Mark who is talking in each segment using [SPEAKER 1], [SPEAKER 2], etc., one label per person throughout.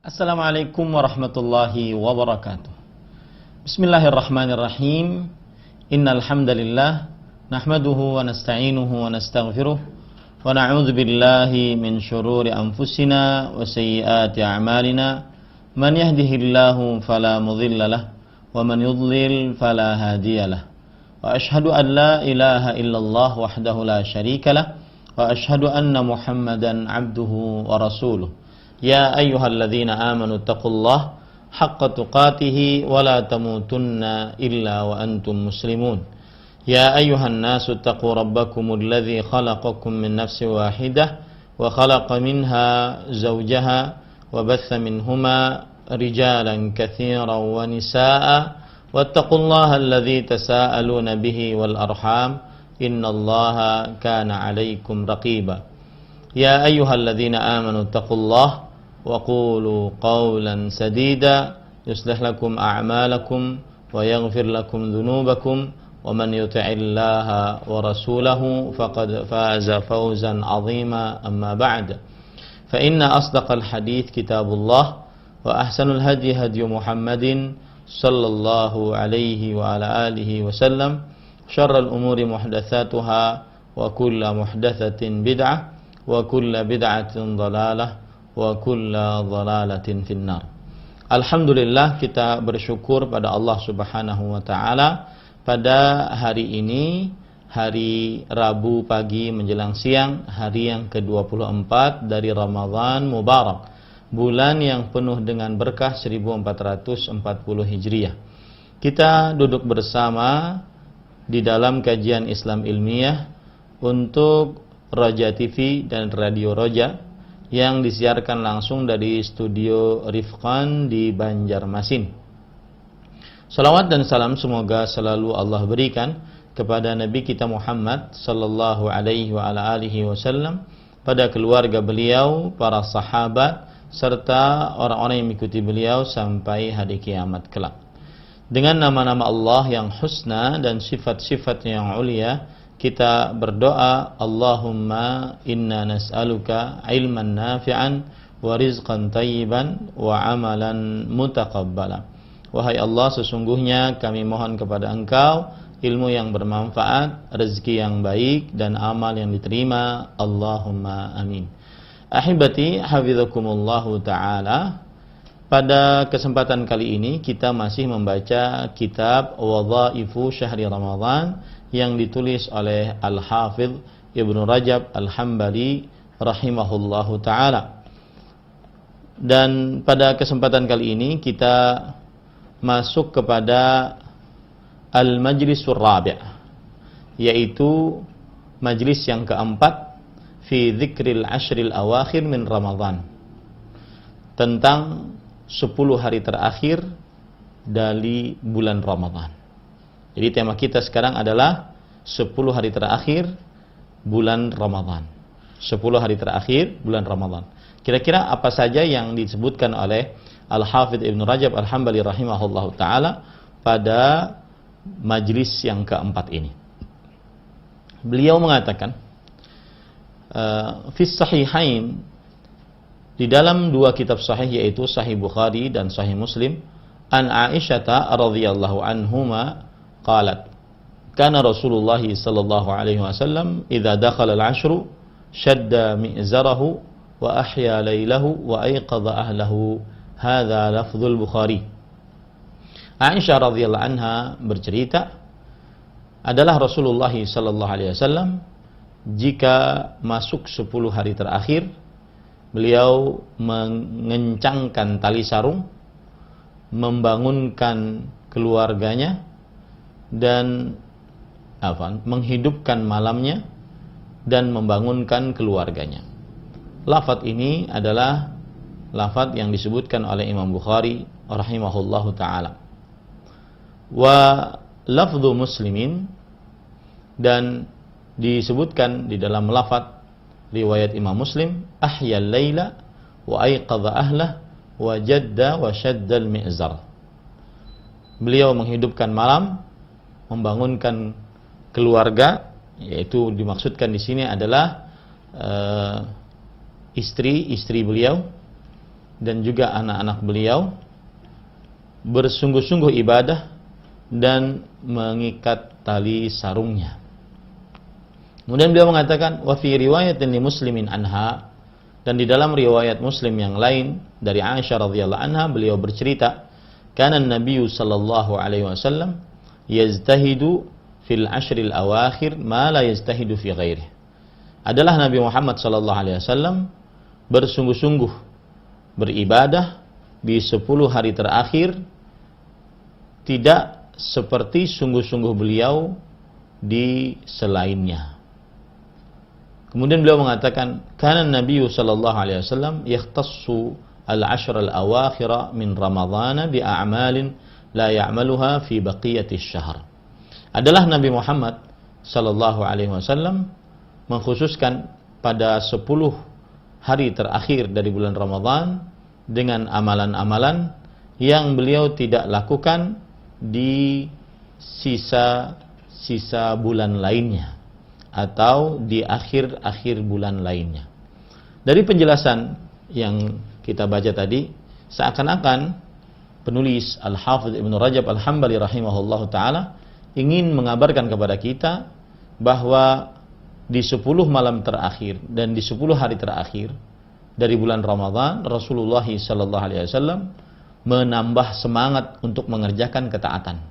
[SPEAKER 1] Assalamualaikum warahmatullahi wabarakatuh. Bismillahirrahmanirrahim. Innal hamdalillah nahmaduhu wa nasta'inuhu wa nastaghfiruh wa na'udzu billahi min shururi anfusina wa sayyiati a'malina. Man yahdihillahu fala mudilla lahu wa man yudlil fala hadiya lahu. Wa ashhadu an la ilaha illallah wahdahu la syarika lahu wa ashhadu anna Muhammadan 'abduhu wa rasuluh. Ya ayyuhalladzina amanu taqullaha haqqa tuqatih wa la tamutunna illa wa antum muslimun. Ya ayyuhan nasu taqu rabbakumul ladzi khalaqakum min nafsin wahidah wa khalaqa minha zawjaha wa batha minhuma rijalan katsiran wa nisaa'a wattaqullaha alladzi tasaaluna bihi wal arham innallaha kana 'alaikum raqiba. Ya ayyuhalladzina amanu taqullaha وقولوا قولا سديدا يصلح لكم أعمالكم ويغفر لكم ذنوبكم ومن يطع الله ورسوله فقد فاز فوزا عظيما أما بعد فإن أصدق الحديث كتاب الله وأحسن الهدي هدي محمد صلى الله عليه وعلى آله وسلم شر الأمور محدثاتها وكل محدثة بدعة وكل بدعة ضلالة wa kulla dhalalatin finnar. Alhamdulillah, kita bersyukur pada Allah Subhanahu wa taala pada hari ini, hari Rabu pagi menjelang siang, hari yang ke-24 dari Ramadan Mubarak, bulan yang penuh dengan berkah 1440 Hijriah. Kita duduk bersama di dalam kajian Islam ilmiah untuk Roja TV dan Radio Roja yang disiarkan langsung dari studio Rifqan di Banjarmasin. Salawat dan salam semoga selalu Allah berikan kepada Nabi kita Muhammad sallallahu alaihi wa ala alihi wasallam, pada keluarga beliau, para sahabat, serta orang-orang yang mengikuti beliau sampai hari kiamat kelak. Dengan nama-nama Allah yang husna dan sifat-sifat yang ulia, kita berdoa, Allahumma inna nas'aluka ilman nafi'an wa rizqan tayyiban wa amalan mutaqabbala. Wahai Allah, sesungguhnya kami mohon kepada Engkau ilmu yang bermanfaat, rezeki yang baik, dan amal yang diterima. Allahumma amin. Ahibati hafizakumullahu ta'ala. Pada kesempatan kali ini kita masih membaca kitab Wadhaifu Syahri Ramadan yang ditulis oleh Al-Hafidh Ibnu Rajab Al-Hambali rahimahullahu ta'ala. Dan pada kesempatan kali ini kita masuk kepada Al-Majlisur Rabi', yaitu majlis yang keempat fi dzikril ashril awakhir min Ramadan, tentang 10 hari terakhir dari bulan Ramadan. Jadi tema kita sekarang adalah 10 hari terakhir bulan Ramadan. 10 hari terakhir bulan Ramadan. Kira-kira apa saja yang disebutkan oleh Al-Hafidh Ibnu Rajab Al-Hambali rahimahullahu ta'ala pada majlis yang keempat ini. Beliau mengatakan, Fis Sahihain, di dalam dua kitab sahih, yaitu Sahih Bukhari dan Sahih Muslim, an Aisyah radhiyallahu anhuma qalat, kana Rasulullah sallallahu alaihi wasallam idza dakhala al-'ashru shadda mi'zarahu wa ahya laylahu wa ayqadha ahlahu. Hadza lafdzul Bukhari. Aisyah radhiyallahu anha bercerita, adalah Rasulullah sallallahu alaihi wasallam jika masuk 10 hari terakhir, beliau mengencangkan tali sarung, membangunkan keluarganya, dan menghidupkan malamnya dan membangunkan keluarganya. Lafaz ini adalah lafaz yang disebutkan oleh Imam Bukhari rahimahullahu ta'ala. Wa lafzu Muslimin, dan disebutkan di dalam lafaz riwayat Imam Muslim, ahyal laila wa ayqadha ahlah wa jadda wa shaddal mi'zar. Beliau menghidupkan malam, membangunkan keluarga, yaitu dimaksudkan di sini adalah istri beliau, dan juga anak-anak beliau bersungguh-sungguh ibadah dan mengikat tali sarungnya. Kemudian beliau mengatakan, wa fi riwayatin li Muslimin anha, dan di dalam riwayat Muslim yang lain dari Aisyah radhiyallahu anha, beliau bercerita, kana an-nabiy sallallahu alaihi wasallam yaztahidu fil ashril awakhir ma la yaztahidu fi ghairihi. Adalah Nabi Muhammad sallallahu alaihi wasallam bersungguh-sungguh beribadah di 10 hari terakhir tidak seperti sungguh-sungguh beliau di selainnya. Kemudian beliau mengatakan, kana Nabi sallallahu alaihi wasallam yakhtassu al-ashr al-awakhir min Ramadhan bi a'malin la ya'maluha fi baqiyati asy-syahr. Adalah Nabi Muhammad sallallahu alaihi wasallam mengkhususkan pada 10 hari terakhir dari bulan Ramadhan dengan amalan-amalan yang beliau tidak lakukan di sisa bulan lainnya atau di akhir-akhir bulan lainnya. Dari penjelasan yang kita baca tadi, seakan-akan penulis Al-Hafidz Ibnu Rajab Al-Hambali rahimahullahu ta'ala ingin mengabarkan kepada kita bahwa di 10 malam terakhir dan di 10 hari terakhir dari bulan Ramadhan, Rasulullah sallallahu alaihi wasallam menambah semangat untuk mengerjakan ketaatan.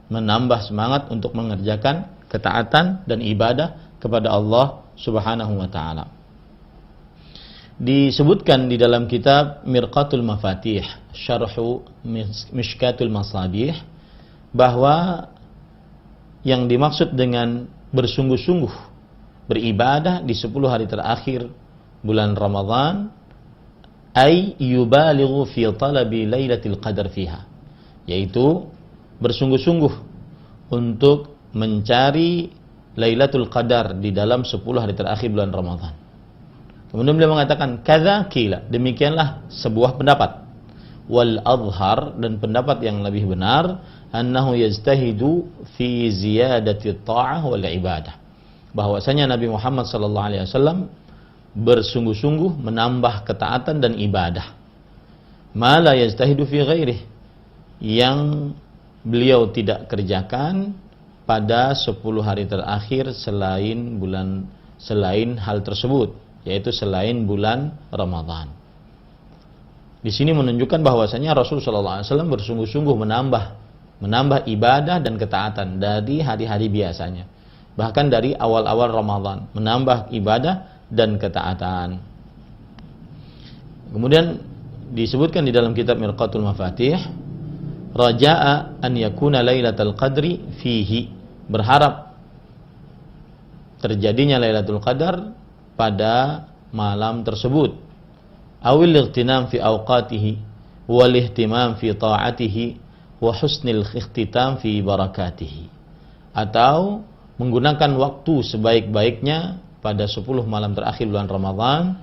[SPEAKER 1] Menambah semangat untuk mengerjakan ketaatan dan ibadah kepada Allah Subhanahu wa taala. Disebutkan di dalam kitab Mirqatul Mafatih, Syarhu Mishkatul Masabih, bahwa yang dimaksud dengan bersungguh-sungguh beribadah di 10 hari terakhir bulan Ramadhan ay yubalighu fi talabi lailatul qadar fiha, yaitu bersungguh-sungguh untuk mencari Lailatul Qadar di dalam 10 hari terakhir bulan Ramadhan. Kemudian beliau mengatakan, kadza qila, demikianlah sebuah pendapat. Wal azhar, dan pendapat yang lebih benar, annahu yajtahidu fi ziyadati ta'ah wal ibadah. Bahwasanya Nabi Muhammad sallallahu alaihi wasallam bersungguh-sungguh menambah ketaatan dan ibadah. Ma la yajtahidu fi ghairihi, yang beliau tidak kerjakan pada 10 hari terakhir selain hal tersebut, yaitu selain bulan Ramadhan. Di sini menunjukkan bahwasanya Rasulullah SAW bersungguh-sungguh menambah ibadah dan ketaatan dari hari-hari biasanya, bahkan dari awal-awal Ramadhan menambah ibadah dan ketaatan. Kemudian disebutkan di dalam kitab Mirqatul Mafatih, raja'a an yakuna lailatul qadri fihi, berharap terjadinya Lailatul Qadar pada malam tersebut. Awil ightinam fi awqatihi wal ihtimam fi ta'atihi wa husnil ikhtitam fi barakatihi, atau menggunakan waktu sebaik-baiknya pada 10 malam terakhir bulan Ramadhan,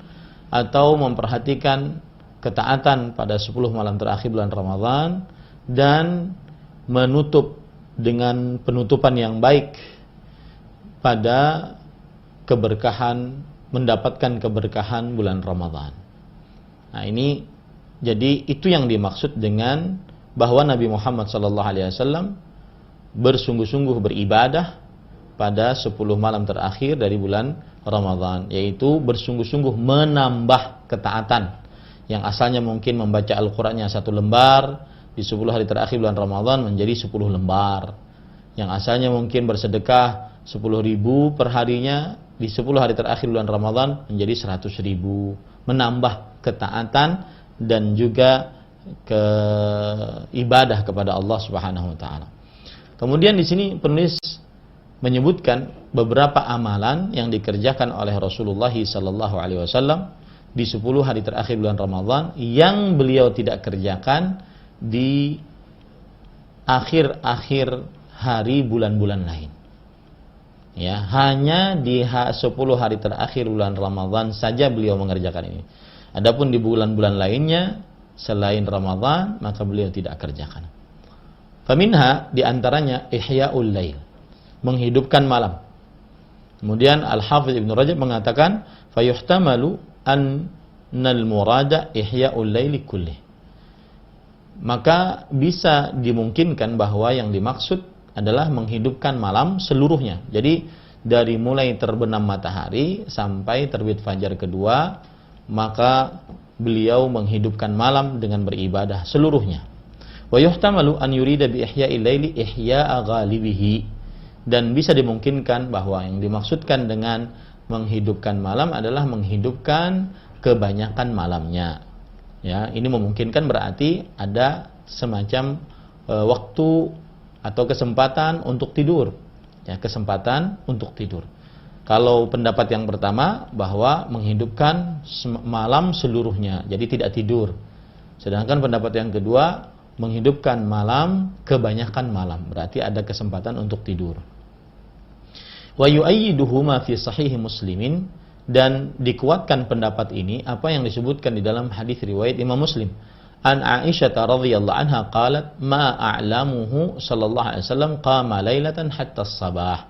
[SPEAKER 1] atau memperhatikan ketaatan pada 10 malam terakhir bulan Ramadhan, dan menutup dengan penutupan yang baik pada keberkahan, mendapatkan keberkahan bulan Ramadhan. Nah, ini jadi itu yang dimaksud dengan bahwa Nabi Muhammad SAW bersungguh-sungguh beribadah pada 10 malam terakhir dari bulan Ramadhan, yaitu bersungguh-sungguh menambah ketaatan. Yang asalnya mungkin membaca Al-Qur'annya 1 lembar, di 10 hari terakhir bulan Ramadhan menjadi 10 lembar. Yang asalnya mungkin bersedekah 10.000 per harinya, di 10 hari terakhir bulan Ramadhan menjadi 100.000. Menambah ketaatan dan juga ibadah kepada Allah Subhanahu wa taala. Kemudian di sini penulis menyebutkan beberapa amalan yang dikerjakan oleh Rasulullah sallallahu alaihi wasallam di 10 hari terakhir bulan Ramadhan yang beliau tidak kerjakan di akhir-akhir hari bulan-bulan lain. Ya, hanya di 10 hari terakhir bulan Ramadhan saja beliau mengerjakan ini. Adapun di bulan-bulan lainnya selain Ramadhan, maka beliau tidak kerjakan. Faminha, di antaranya ihya'ul lail, menghidupkan malam. Kemudian Al-Hafidz Ibnu Rajab mengatakan, fayuhtamalu an annal murada ihya'ul laili kullih. Maka bisa dimungkinkan bahwa yang dimaksud adalah menghidupkan malam seluruhnya. Jadi dari mulai terbenam matahari sampai terbit fajar kedua, maka beliau menghidupkan malam dengan beribadah seluruhnya. Wa yuhtamalu an yurida bi ihya'il laili ihya'a ghalibihi. Dan bisa dimungkinkan bahwa yang dimaksudkan dengan menghidupkan malam adalah menghidupkan kebanyakan malamnya. Ya, ini memungkinkan berarti ada semacam waktu atau kesempatan untuk tidur. Ya, kesempatan untuk tidur. Kalau pendapat yang pertama bahwa menghidupkan malam seluruhnya, jadi tidak tidur. Sedangkan pendapat yang kedua menghidupkan malam kebanyakan malam, berarti ada kesempatan untuk tidur. Wa yu'ayyiduhu ma fi sahih Muslimin, dan dikuatkan pendapat ini apa yang disebutkan di dalam hadis riwayat Imam Muslim. An Aisyah radhiyallahu anha qalat ma a'lamuhu sallallahu alaihi wasallam qama lailatan hatta as-sabah.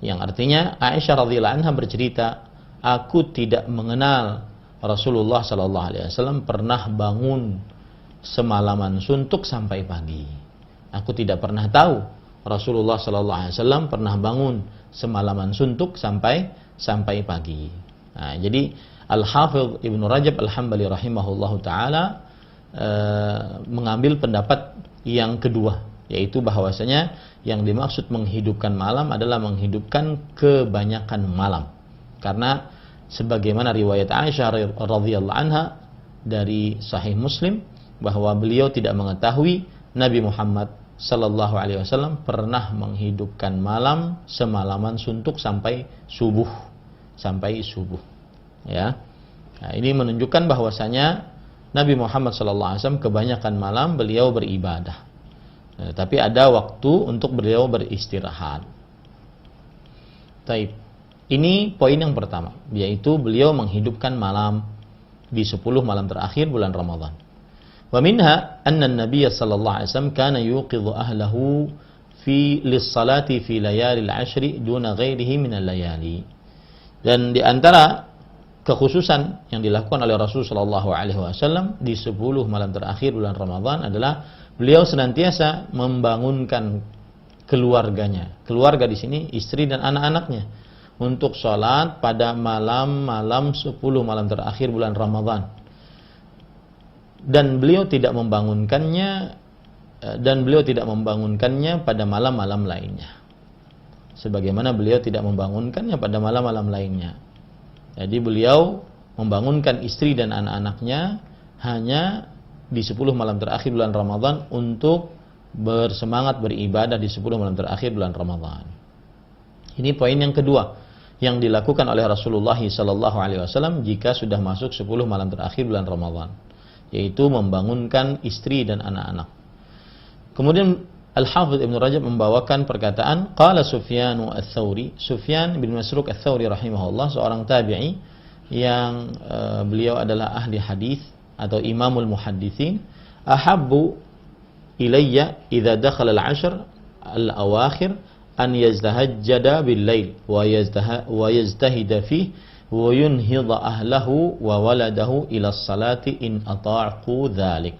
[SPEAKER 1] Yang artinya Aisyah radhiyallahu anha bercerita, aku tidak mengenal Rasulullah sallallahu alaihi wasallam pernah bangun semalaman suntuk sampai pagi. Aku tidak pernah tahu Rasulullah sallallahu alaihi wasallam pernah bangun semalaman suntuk sampai pagi. Nah, jadi Al-Hafidh Ibnu Rajab Al-Hambali rahimahullahu taala mengambil pendapat yang kedua, yaitu bahwasanya yang dimaksud menghidupkan malam adalah menghidupkan kebanyakan malam. Karena sebagaimana riwayat Aisyah radhiyallahu anha dari Sahih Muslim bahwa beliau tidak mengetahui Nabi Muhammad sallallahu alaihi wasallam pernah menghidupkan malam semalaman suntuk sampai subuh. Ya. Nah, ini menunjukkan bahwasanya Nabi Muhammad sallallahu alaihi wasallam kebanyakan malam beliau beribadah. Tapi ada waktu untuk beliau beristirahat. Taib. Ini poin yang pertama, yaitu beliau menghidupkan malam di 10 malam terakhir bulan Ramadan. Wa minha anna an-nabiy sallallahu alaihi wasallam kana yuqidhu ahlahu fi lis-salati fi layalil 'ashri duna ghairihi min al-layali. Dan di antara kekhususan yang dilakukan oleh Rasulullah sallallahu alaihi wasallam di 10 malam terakhir bulan Ramadan adalah beliau senantiasa membangunkan keluarganya. Keluarga di sini istri dan anak-anaknya untuk sholat pada malam-malam 10 malam terakhir bulan Ramadan. Dan beliau tidak membangunkannya pada malam-malam lainnya. Sebagaimana beliau tidak membangunkannya pada malam-malam lainnya. Jadi beliau membangunkan istri dan anak-anaknya hanya di 10 malam terakhir bulan Ramadan untuk bersemangat beribadah di 10 malam terakhir bulan Ramadan. Ini poin yang kedua yang dilakukan oleh Rasulullah sallallahu alaihi wasallam jika sudah masuk 10 malam terakhir bulan Ramadan, yaitu membangunkan istri dan anak-anak. Kemudian Al-Hafidh Ibnu Rajab membawakan perkataan qala Sufyan ats-Tsauri, Sufyan bin Masruq ats-Tsauri rahimahullah, seorang tabi'i yang beliau adalah ahli hadis atau imamul muhadditsin, ahabbu ilayya idza dakhala al-'ashr al-awakhir an yaztahajjada bil-lail wa yaztahida fihi wa yunhidha ahlahu wa waladahu ila as-salati in ata'u dzalik.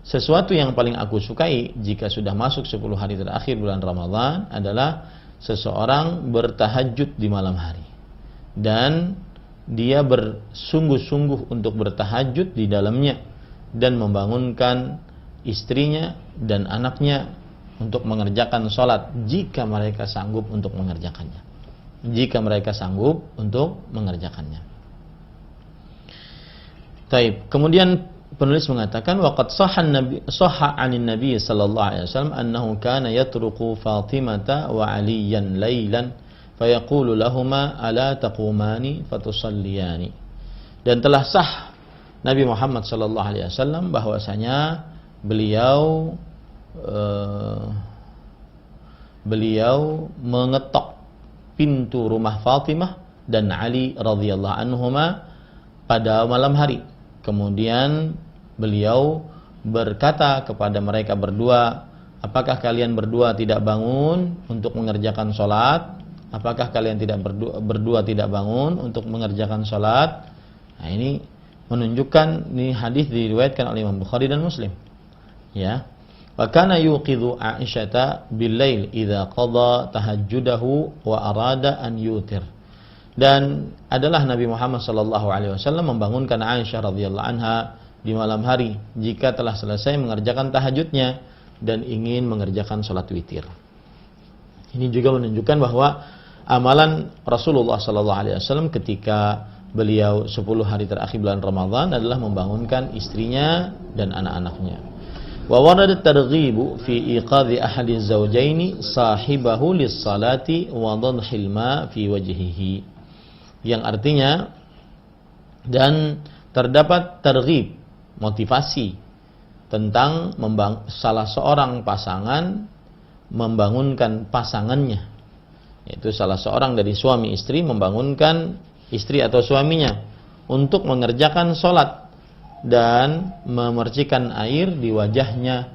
[SPEAKER 1] Sesuatu yang paling aku sukai jika sudah masuk 10 hari terakhir bulan Ramadan adalah seseorang bertahajud di malam hari. Dan dia bersungguh-sungguh untuk bertahajud di dalamnya dan membangunkan istrinya dan anaknya untuk mengerjakan sholat jika mereka sanggup untuk mengerjakannya. Taib. Kemudian penulis mengatakan waqad shahha 'anin nabi sallallahu alaihi wasallam annahu kana yatruku Fatimata wa Aliyan lailan fayaqulu lahumā alā taqumāni fatusalliyāni. Dan telah sah Nabi Muhammad sallallahu alaihi wasallam bahwasanya beliau mengetok pintu rumah Fatimah dan Ali radhiyallahu anhuma pada malam hari. Kemudian beliau berkata kepada mereka berdua, apakah kalian berdua tidak bangun untuk mengerjakan sholat? Apakah kalian tidak berdua tidak bangun untuk mengerjakan sholat? Nah, ini menunjukkan ini hadis diriwayatkan oleh Imam Bukhari dan Muslim. Ya. Wa kana yuqidhu Aisyata bil-lail idza qada tahajjudahu wa arada an yutir. Dan adalah Nabi Muhammad sallallahu alaihi wasallam membangunkan Aisyah radhiyallahu anha di malam hari jika telah selesai mengerjakan tahajudnya dan ingin mengerjakan salat witir. Ini juga menunjukkan bahwa amalan Rasulullah sallallahu alaihi wasallam ketika beliau 10 hari terakhir bulan Ramadan adalah membangunkan istrinya dan anak-anaknya. Wa warada targhibu fi iqadhi ahadi az-zawjaini sahibahu lis-salati wa dhanhil ma fi wajhihi. Yang artinya dan terdapat targhib, motivasi tentang salah seorang pasangan membangunkan pasangannya, yaitu salah seorang dari suami istri membangunkan istri atau suaminya untuk mengerjakan sholat dan memercikan air di wajahnya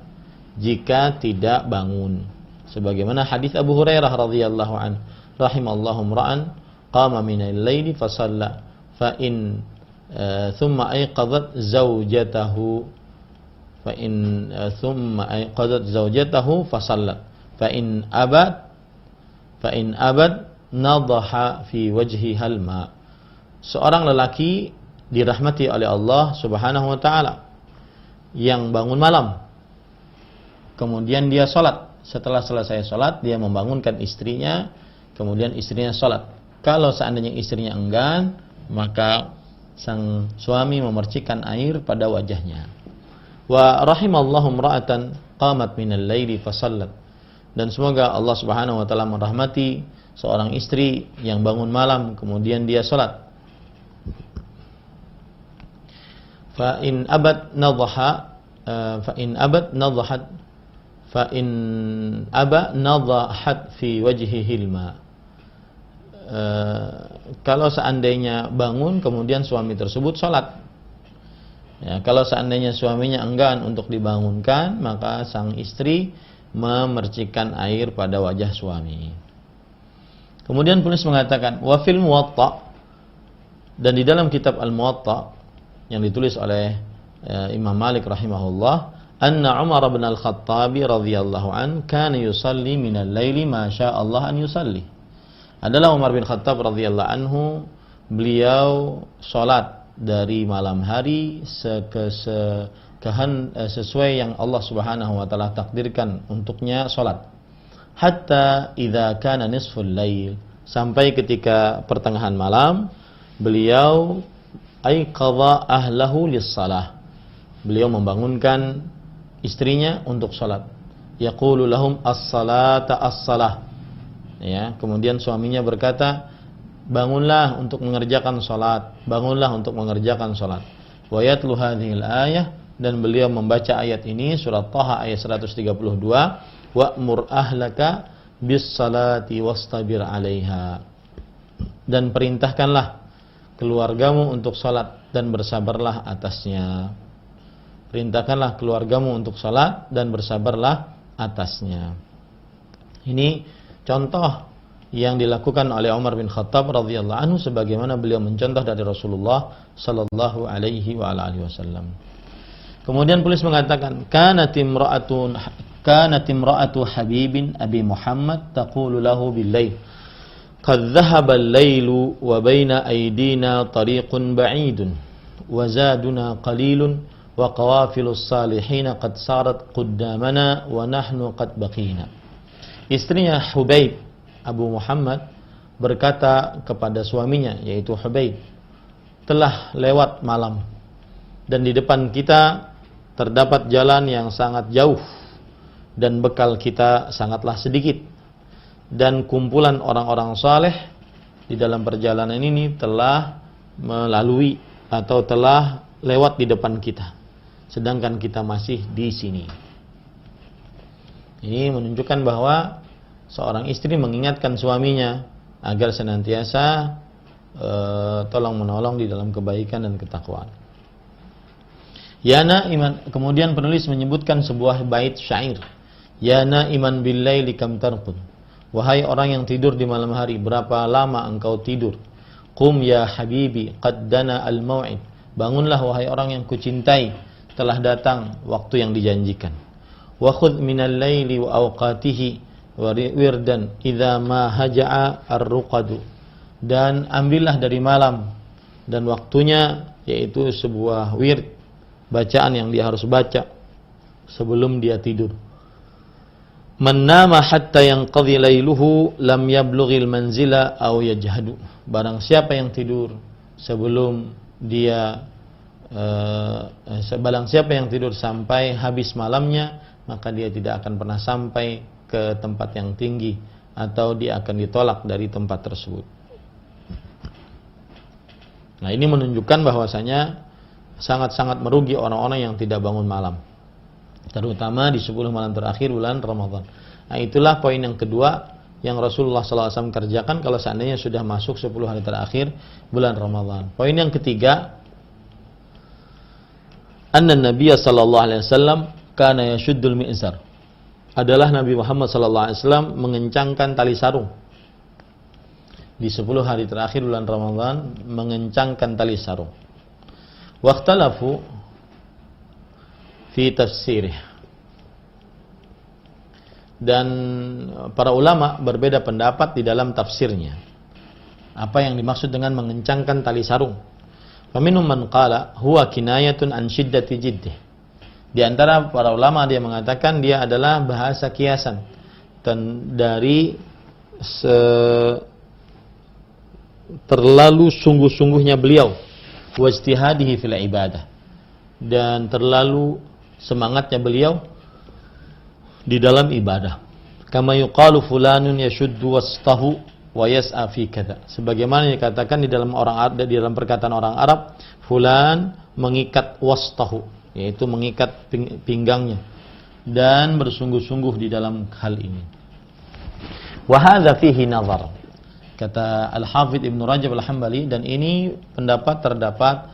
[SPEAKER 1] jika tidak bangun, sebagaimana hadis Abu Hurairah radhiyallahu anhu, rahimallahu imra'an qama minal laili fa shalla fa in thumma ayqadhat zawjatahu fa in thumma ayqadhat zawjatahu fa sallat fa in abad nadhaha fi wajhiha al-ma. Seorang lelaki dirahmati oleh Allah Subhanahu wa taala yang bangun malam, kemudian dia salat. Setelah selesai salat dia membangunkan istrinya, kemudian istrinya salat. Kalau seandainya istrinya enggan, maka sang suami memercikan air pada wajahnya. Wa rahimallahu imra'atan qamat minal laili fa sallat. Dan semoga Allah Subhanahu wa taala merahmati seorang istri yang bangun malam kemudian dia salat. Fa in abad nadhaha fa in abad nadhahat fa in aba nadhahat fi wajhihi al-ma. Kalau seandainya bangun kemudian suami tersebut salat, ya, kalau seandainya suaminya enggan untuk dibangunkan, maka sang istri memercikan air pada wajah suami. Kemudian penulis mengatakan wa fil Muwatta, dan di dalam kitab Al-Muwatta yang ditulis oleh Imam Malik rahimahullah, anna Umar bin Al-Khattab radhiyallahu an kana yusalli minal laili ma syaa Allah an yusalli. Adalah Umar bin Khattab radhiyallahu anhu, beliau salat dari malam hari sesuai yang Allah Subhanahu wa taala takdirkan untuknya salat. Hatta idza kana nisful lail, sampai ketika pertengahan malam beliau aiqadha ahlahu lis-shalah. Beliau membangunkan istrinya untuk salat. Yaqulu lahum as-salata as-salah. Ya, kemudian suaminya berkata, bangunlah untuk mengerjakan salat, bangunlah untuk mengerjakan salat. Wa yatlu hadhil ayah, dan beliau membaca ayat ini surat Thaha ayat 132, wa'mur ahlaka bis salati wastabir 'alaiha. Dan perintahkanlah keluargamu untuk salat dan bersabarlah atasnya. Perintahkanlah keluargamu untuk salat dan bersabarlah atasnya. Ini contoh yang dilakukan oleh Umar bin Khattab radhiyallahu anhu sebagaimana beliau mencontoh dari Rasulullah sallallahu alaihi wa alihi wasallam. Kemudian penulis mengatakan, kanat imra'atu Habibin Abi Muhammad taqulu lahu bil-lail qad dhahaba al-lailu wa baina aydina tariqun ba'idun wa zaduna qalilun wa qawafilus salihin qad sarat qaddamana wa nahnu qad baqina. Istrinya Hubaib Abu Muhammad berkata kepada suaminya, yaitu Hubaib, telah lewat malam dan di depan kita terdapat jalan yang sangat jauh dan bekal kita sangatlah sedikit, dan kumpulan orang-orang saleh di dalam perjalanan ini telah melalui atau telah lewat di depan kita, sedangkan kita masih di sini. Ini menunjukkan bahwa seorang istri mengingatkan suaminya agar senantiasa tolong-menolong di dalam kebaikan dan ketakwaan. Yana iman, kemudian penulis menyebutkan sebuah bait syair. Yana iman billaili kam tarqud. Wahai orang yang tidur di malam hari, berapa lama engkau tidur? Qum ya habibi qad dana al-mau'id Bangunlah wahai orang yang kucintai, telah datang waktu yang dijanjikan. Wa khudh minal laili wa awqatihi wa wirdan idza ma haja'a ar-ruqadu. Dan ambillah dari malam dan waktunya, yaitu sebuah wird, bacaan yang dia harus baca sebelum dia tidur. Man nama hatta yanqadhi lailuhu lam yablughil manzila aw yajhadu. Barang siapa yang tidur sebelum dia barang siapa yang tidur sampai habis malamnya, maka dia tidak akan pernah sampai ke tempat yang tinggi atau dia akan ditolak dari tempat tersebut. Nah, ini menunjukkan bahwasanya sangat-sangat merugi orang-orang yang tidak bangun malam, terutama di 10 malam terakhir bulan Ramadan. Nah, itulah poin yang kedua yang Rasulullah SAW kerjakan kalau seandainya sudah masuk 10 hari terakhir bulan Ramadan. Poin yang ketiga, anna Nabiya sallallahu alaihi wasallam kana yashuddul mi'zar. Adalah Nabi Muhammad sallallahu alaihi wasallam mengencangkan tali sarung. Di 10 hari terakhir bulan Ramadan mengencangkan tali sarung. Waqtalafu fi tafsirih. Dan para ulama berbeda pendapat di dalam tafsirnya. Apa yang dimaksud dengan mengencangkan tali sarung? Faminhum man qala huwa kinayatun an shiddati jiddih. Di antara para ulama dia mengatakan dia adalah bahasa kiasan dan dari terlalu sungguh-sungguhnya beliau wajtihadihi fil ibadah, dan terlalu semangatnya beliau di dalam ibadah. Kama yuqalu fulanun yashuddu wastahu wa yas'a fi kadza. Sebagaimana dikatakan di dalam perkataan orang Arab, fulan mengikat wastahu, yaitu mengikat pinggangnya dan bersungguh-sungguh di dalam hal ini. Wa hadza fihi nazar. Kata Al-Hafidz Ibnu Rajab Al-Hambali, dan ini terdapat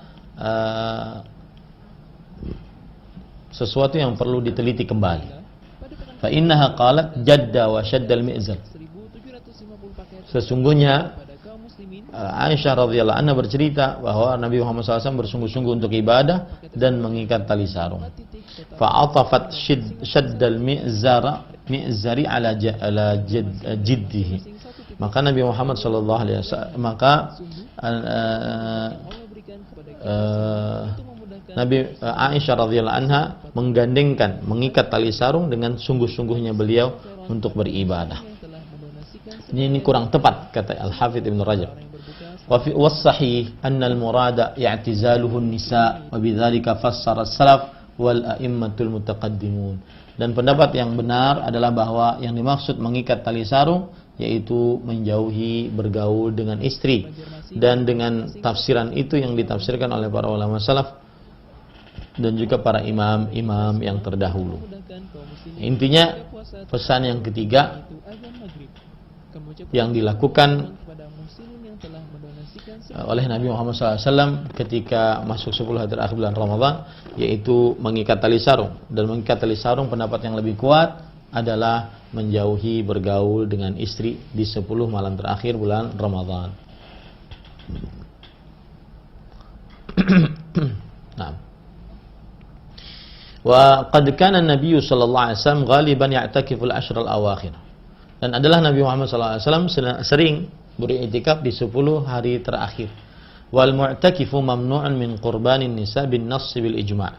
[SPEAKER 1] sesuatu yang perlu diteliti kembali. Fa innaha qalat jadda wa shadda al-mi'zar. Sesungguhnya Aisyah radhiyallahu anha bercerita bahwa Nabi Muhammad SAW bersungguh-sungguh untuk ibadah dan mengikat tali sarung. Fa'atafat shaddal mi'zari ala jiddihi. Maka Nabi Muhammad sallallahu alaihi wasallam Nabi Aisyah radhiyallahu anha menggandengkan mengikat tali sarung dengan sungguh-sungguhnya beliau untuk beribadah. Ini kurang tepat kata Al-Hafidz Ibnu Rajab. Wa fi was-sahih anna al-murada i'tizaluhu an-nisa wa bidzalika fassara as-salaf wal a'immatul mutaqaddimun. Dan pendapat yang benar adalah bahwa yang dimaksud mengikat tali sarung yaitu menjauhi bergaul dengan istri, dan dengan tafsiran itu yang ditafsirkan oleh para ulama salaf dan juga para imam-imam yang terdahulu. Intinya pesan yang ketiga yang dilakukan oleh Nabi Muhammad SAW ketika masuk 10 hari terakhir bulan Ramadan yaitu mengikat tali sarung. Dan mengikat tali sarung pendapat yang lebih kuat adalah menjauhi bergaul dengan istri di 10 malam terakhir bulan Ramadan. Nah. Wa qad kana an-nabiy sallallahu alaihi wasallam ghaliban ya'takifu al-ashr al-awakhir. Dan adalah Nabi Muhammad sallallahu alaihi wasallam sering beriktikaf di 10 hari terakhir. Wal mu'takifu mamnu'un min qurbanin nisa bin nass bil ijma'.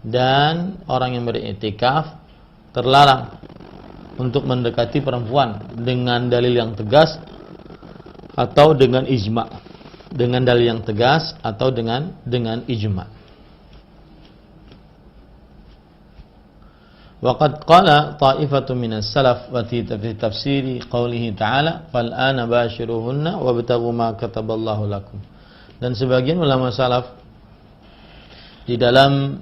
[SPEAKER 1] Dan orang yang beriktikaf terlarang untuk mendekati perempuan dengan dalil yang tegas atau dengan ijma'. Dengan dalil yang tegas atau dengan ijma'. Waqad qala ta'ifatun minas salaf wa fi tafsiri qawlihi ta'ala fal ana bashiruhunna wabtaghu ma kataballahu lakum. Dan sebagian ulama salaf di dalam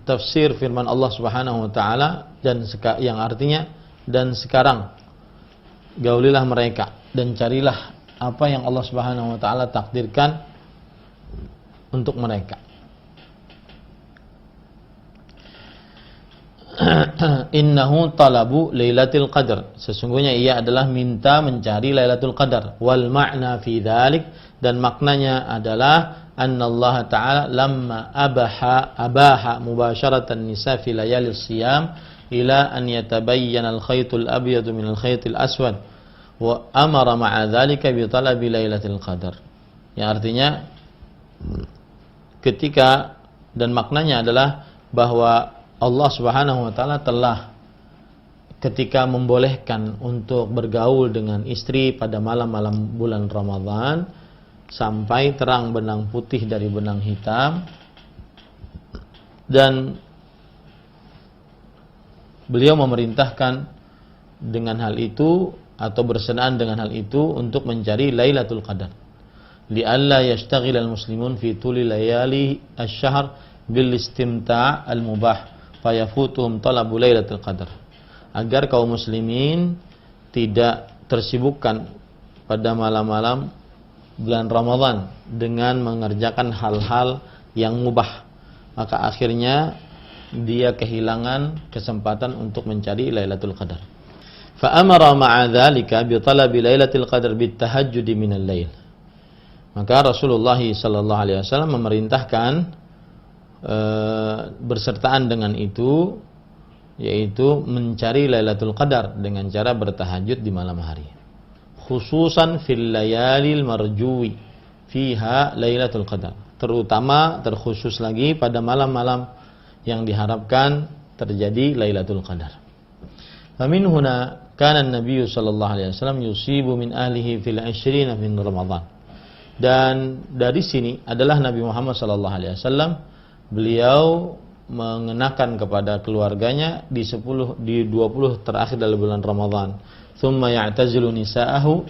[SPEAKER 1] tafsir firman Allah Subhanahu wa taala dan yang artinya dan sekarang gaulilah mereka dan carilah apa yang Allah Subhanahu wa taala takdirkan untuk mereka. Innahu talabu lailatul qadar. Sesungguhnya ia adalah minta mencari Lailatul Qadar. Wal ma'na fi dzalik, dan maknanya adalah anna Allah Ta'ala lamma abaha mubasharatan nisa fi layali siyam ila an yatabayyana al-khaytul abyadu min al-khaytil aswad wa amara ma'a dhalika bi talabi lailatul qadar. Yang artinya ketika, dan maknanya adalah bahwa Allah Subhanahu wa taala telah ketika membolehkan untuk bergaul dengan istri pada malam-malam bulan Ramadan sampai terang benang putih dari benang hitam, dan beliau memerintahkan dengan hal itu atau bersenaan dengan hal itu untuk mencari Lailatul Qadar. Li'alla yashtaghilal muslimun fi tuli layali asy-syahr bil istimta' al-mubah fayafutuhum talabu Lailatul Qadar. Agar kaum muslimin tidak tersibukkan pada malam-malam bulan Ramadan dengan mengerjakan hal-hal yang mubah, maka akhirnya dia kehilangan kesempatan untuk mencari Lailatul Qadar. Fa amara ma'a dzalika bi talabi Lailatul Qadar bit tahajjud minal lail. Maka Rasulullah sallallahu alaihi wasallam memerintahkan bersertaan dengan itu, yaitu mencari Lailatul Qadar dengan cara bertahajud di malam hari. Khususan fil layalil marjuwi fiha Lailatul Qadar. Terutama terkhusus lagi pada malam-malam yang diharapkan terjadi Lailatul Qadar. Famin huna kana an-nabiy sallallahu alaihi wasallam yusibu min ahlihi fil 20 min Ramadan. Dan dari sini adalah Nabi Muhammad sallallahu alaihi wasallam, beliau mengenakan kepada keluarganya di 20 terakhir dalam bulan Ramadan. Tsumma ya'tazilu nisa'ahu,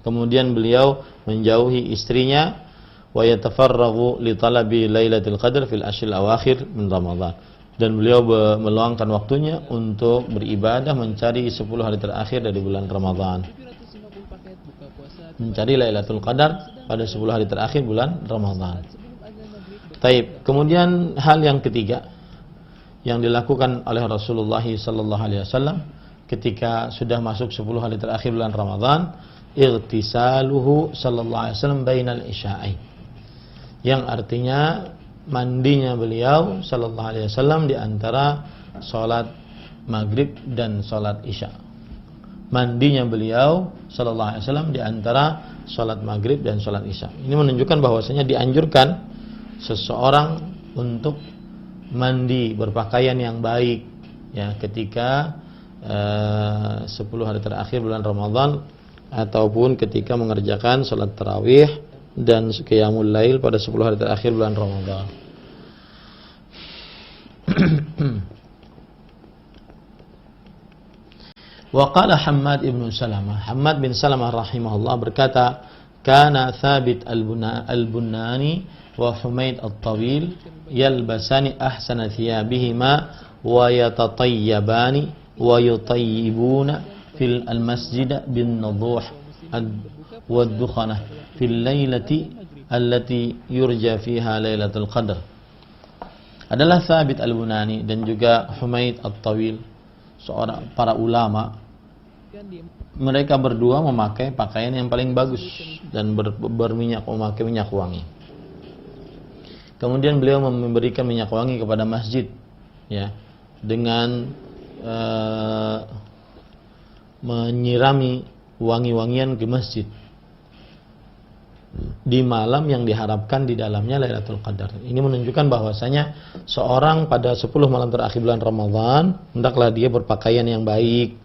[SPEAKER 1] kemudian beliau menjauhi istrinya, wa yatafarraghu li talabi Lailatul Qadar fil ashril awakhir min Ramadan. Dan beliau meluangkan waktunya untuk beribadah mencari 10 hari terakhir dari bulan Ramadan. Mencari Lailatul Qadar pada 10 hari terakhir bulan Ramadan. Taib. Kemudian hal yang ketiga yang dilakukan oleh Rasulullah sallallahu alaihi wasallam ketika sudah masuk 10 hari terakhir bulan Ramadan, irtisaluhu sallallahu alaihi wasallam bainal isya'ain. Yang artinya mandinya beliau sallallahu alaihi wasallam di antara salat maghrib dan salat isya. Mandinya beliau sallallahu alaihi wasallam di antara salat maghrib dan salat isya. Ini menunjukkan bahwasanya dianjurkan seseorang untuk mandi berpakaian yang baik ya ketika 10 hari terakhir bulan Ramadan ataupun ketika mengerjakan salat tarawih dan qiyamul lail pada 10 hari terakhir bulan Ramadan. Wa qala Hammad bin Salamah rahimahullah berkata, kana Thabit al-Bunani wa Humaid at-Tawil yalbasani ahsana thiyabihima wa yatatayyabani wa yutayyibuna fil al-masjid bin nadhuh wa ad-dukhanah fil lailati allati yurja fiha Lailatul Qadar. Adalah Thabit al-Bunani dan juga Humaid at-Tawil, seorang para ulama. Mereka berdua memakai pakaian yang paling bagus dan memakai minyak wangi. Kemudian beliau memberikan minyak wangi kepada masjid ya, dengan menyirami wangi-wangian ke masjid di malam yang diharapkan di dalamnya Lailatul Qadar. Ini menunjukkan bahwasanya seorang pada 10 malam terakhir bulan Ramadan hendaklah dia berpakaian yang baik,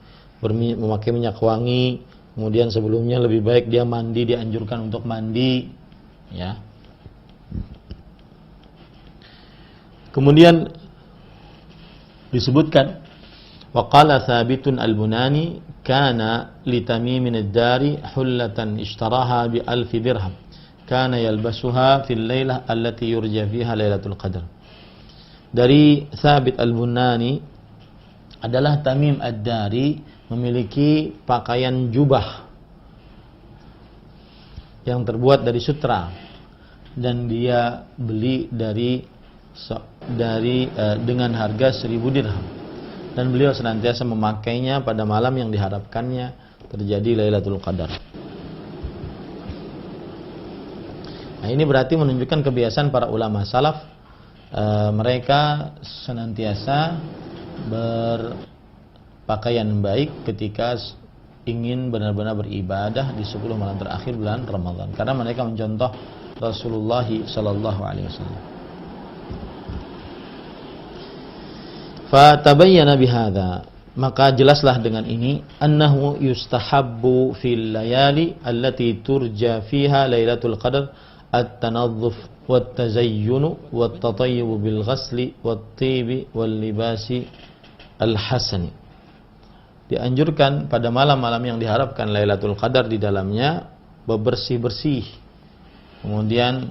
[SPEAKER 1] memakai minyak wangi. Kemudian sebelumnya lebih baik dia mandi, dianjurkan untuk mandi ya. Kemudian disebutkan waqala Thabitun al-Bunani kana li Tamimin ad-Dari hullatan ishtaraha bi 1000 dirham kana yalbasuha fil lailah allati yurja fiha Lailatul Qadar. Dari Thabit al-Bunani adalah Tamim ad-Dari memiliki pakaian jubah yang terbuat dari sutra dan dia beli dengan harga 1000 dirham, dan beliau senantiasa memakainya pada malam yang diharapkannya terjadi Lailatul Qadar. Nah, ini berarti menunjukkan kebiasaan para ulama salaf, mereka senantiasa berpakaian baik ketika ingin benar-benar beribadah di 10 malam terakhir bulan Ramadan, karena mereka mencontoh Rasulullah sallallahu alaihi wasallam. Fatabayyana bihadza, maka jelaslah dengan ini, annahu yustahabbu fil layali allati turja fiha lailatul qadar at-tanadhdhuf wat-tazayyun wat-tatayyub bil ghasli wat-tibi wal libasi al-hasan. Dianjurkan pada malam-malam yang diharapkan Lailatul Qadar di dalamnya bebersih-bersih, kemudian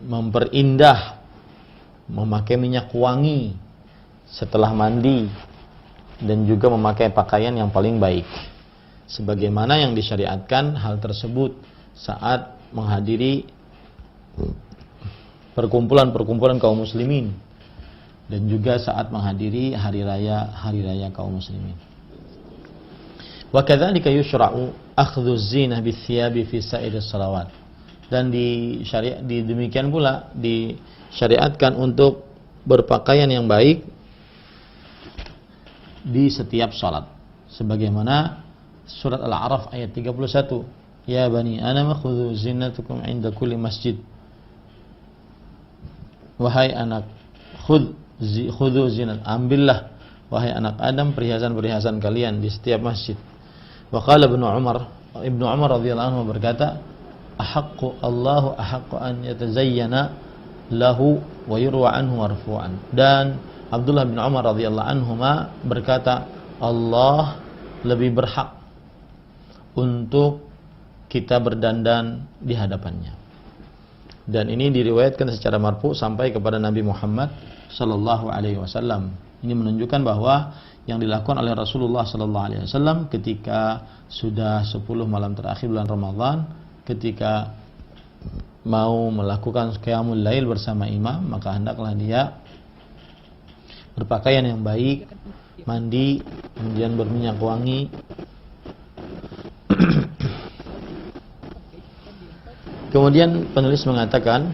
[SPEAKER 1] memperindah, memakai minyak wangi setelah mandi, dan juga memakai pakaian yang paling baik, sebagaimana yang disyariatkan hal tersebut saat menghadiri perkumpulan-perkumpulan kaum muslimin, dan juga saat menghadiri hari raya kaum muslimin. Wa kadzalika yushra'u akhdhu az-zinah bis-thiyabi fi sa'iris shalawat. Dan demikian pula disyariatkan untuk berpakaian yang baik di setiap salat. Sebagaimana surat Al-A'raf ayat 31, ya bani Adam khudhu zinatakum 'inda kulli masjid. Wahai anak, khudhu zinat, ambillah wahai anak Adam perhiasan-perhiasan kalian di setiap masjid. Wa qala Ibnu Umar radhiyallahu anhu berkata, Allahu ahaqqu an yatazayyana lahu wa yurwa anhu marfu'an. Dan Abdullah bin Umar radhiyallahu anhuma berkata, Allah lebih berhak untuk kita berdandan di hadapannya. Dan ini diriwayatkan secara marfu sampai kepada Nabi Muhammad sallallahu alaihi wasallam. Ini menunjukkan bahwa yang dilakukan oleh Rasulullah sallallahu alaihi wasallam ketika sudah 10 malam terakhir bulan Ramadan, ketika mau melakukan qiyamul lail bersama imam, maka hendaklah dia berpakaian yang baik, mandi, kemudian berminyak wangi. Kemudian penulis mengatakan,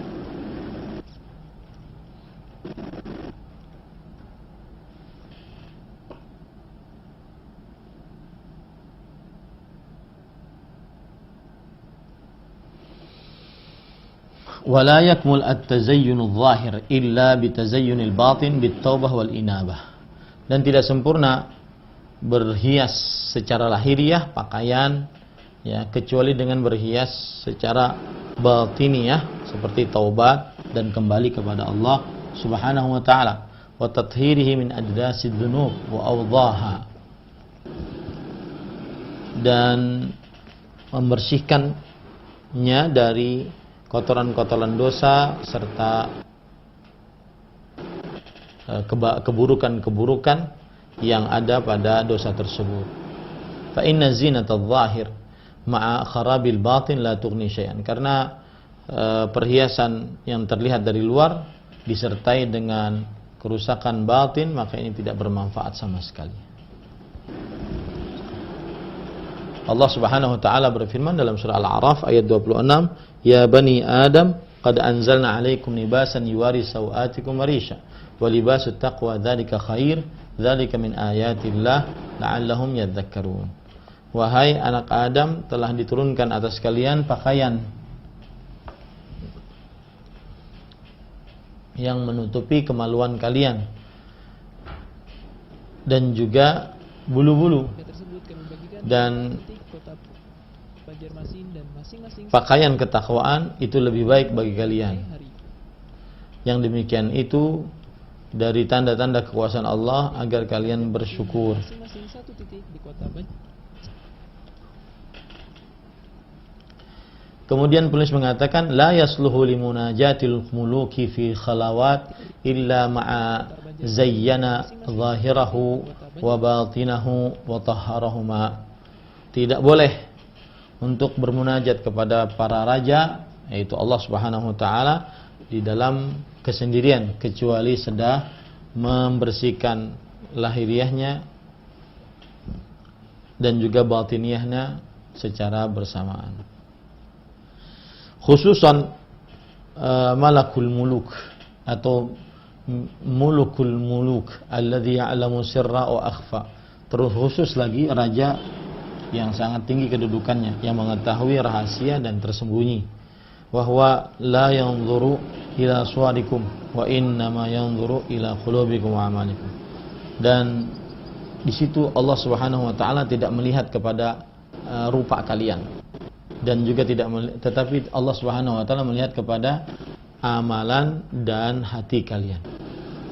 [SPEAKER 1] ولا يكمل التزين الظاهر إلا بتزين الباطن بالتوبة والإنابة. Dan tidak sempurna berhias secara lahiriah pakaian, ya, kecuali dengan berhias secara batiniah seperti taubat dan kembali kepada Allah Subhanahu wa taala, wa tathhirihi min ajdasid dzunub wa awdhaha, dan membersihkannya dari kotoran-kotoran dosa serta keburukan-keburukan yang ada pada dosa tersebut. Fa inna zinatadh dhahir ma'a kharabil batin la tughni syai'an. Karena perhiasan yang terlihat dari luar disertai dengan kerusakan batin, maka ini tidak bermanfaat sama sekali. Allah Subhanahu wa taala berfirman dalam surah Al-A'raf ayat 26, ya bani Adam qad anzalna 'alaikum libasan yuwari sawatikum warisha wa libasut taqwa dzalika khair dzalika min ayatillah la'allahum yadhakkarun. Wahai anak Adam, telah diturunkan atas kalian pakaian yang menutupi kemaluan kalian dan juga bulu-bulu, dan pakaian ketakwaan itu lebih baik bagi kalian. Yang demikian itu dari tanda-tanda kekuasaan Allah agar kalian bersyukur. Kemudian penulis mengatakan, la yasluhu limunajatil muluki fi khalawat illa ma'a zayyana zahirahu wa batinahu wa tahharahuma. Tidak boleh untuk bermunajat kepada para raja, yaitu Allah Subhanahu wa taala, di dalam kesendirian kecuali sudah membersihkan lahiriahnya dan juga batiniahnya secara bersamaan. khususan malakul muluk atau mulukul muluk alladzi ya'lamu sirra wa akhfa. Terus khusus lagi raja yang sangat tinggi kedudukannya, yang mengetahui rahasia dan tersembunyi. Wa huwa la yanzuru ila suwarikum wa innama yanzuru ila qulubikum wa amalikum. Dan di situ Allah Subhanahu wa taala tidak melihat kepada rupa kalian, dan juga tetapi Allah Subhanahu wa taala melihat kepada amalan dan hati kalian.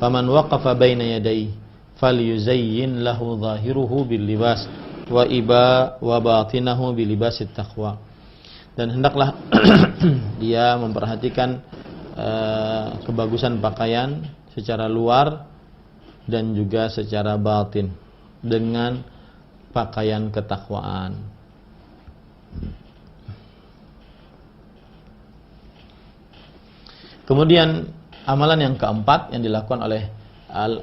[SPEAKER 1] Faman waqafa baina yadayhi falyuzayyin lahu zahiruhu bil libas wa batinahu bil libasit taqwa. Dan hendaklah dia memperhatikan kebagusan pakaian secara luar dan juga secara batin dengan pakaian ketakwaan. Kemudian amalan yang keempat yang dilakukan oleh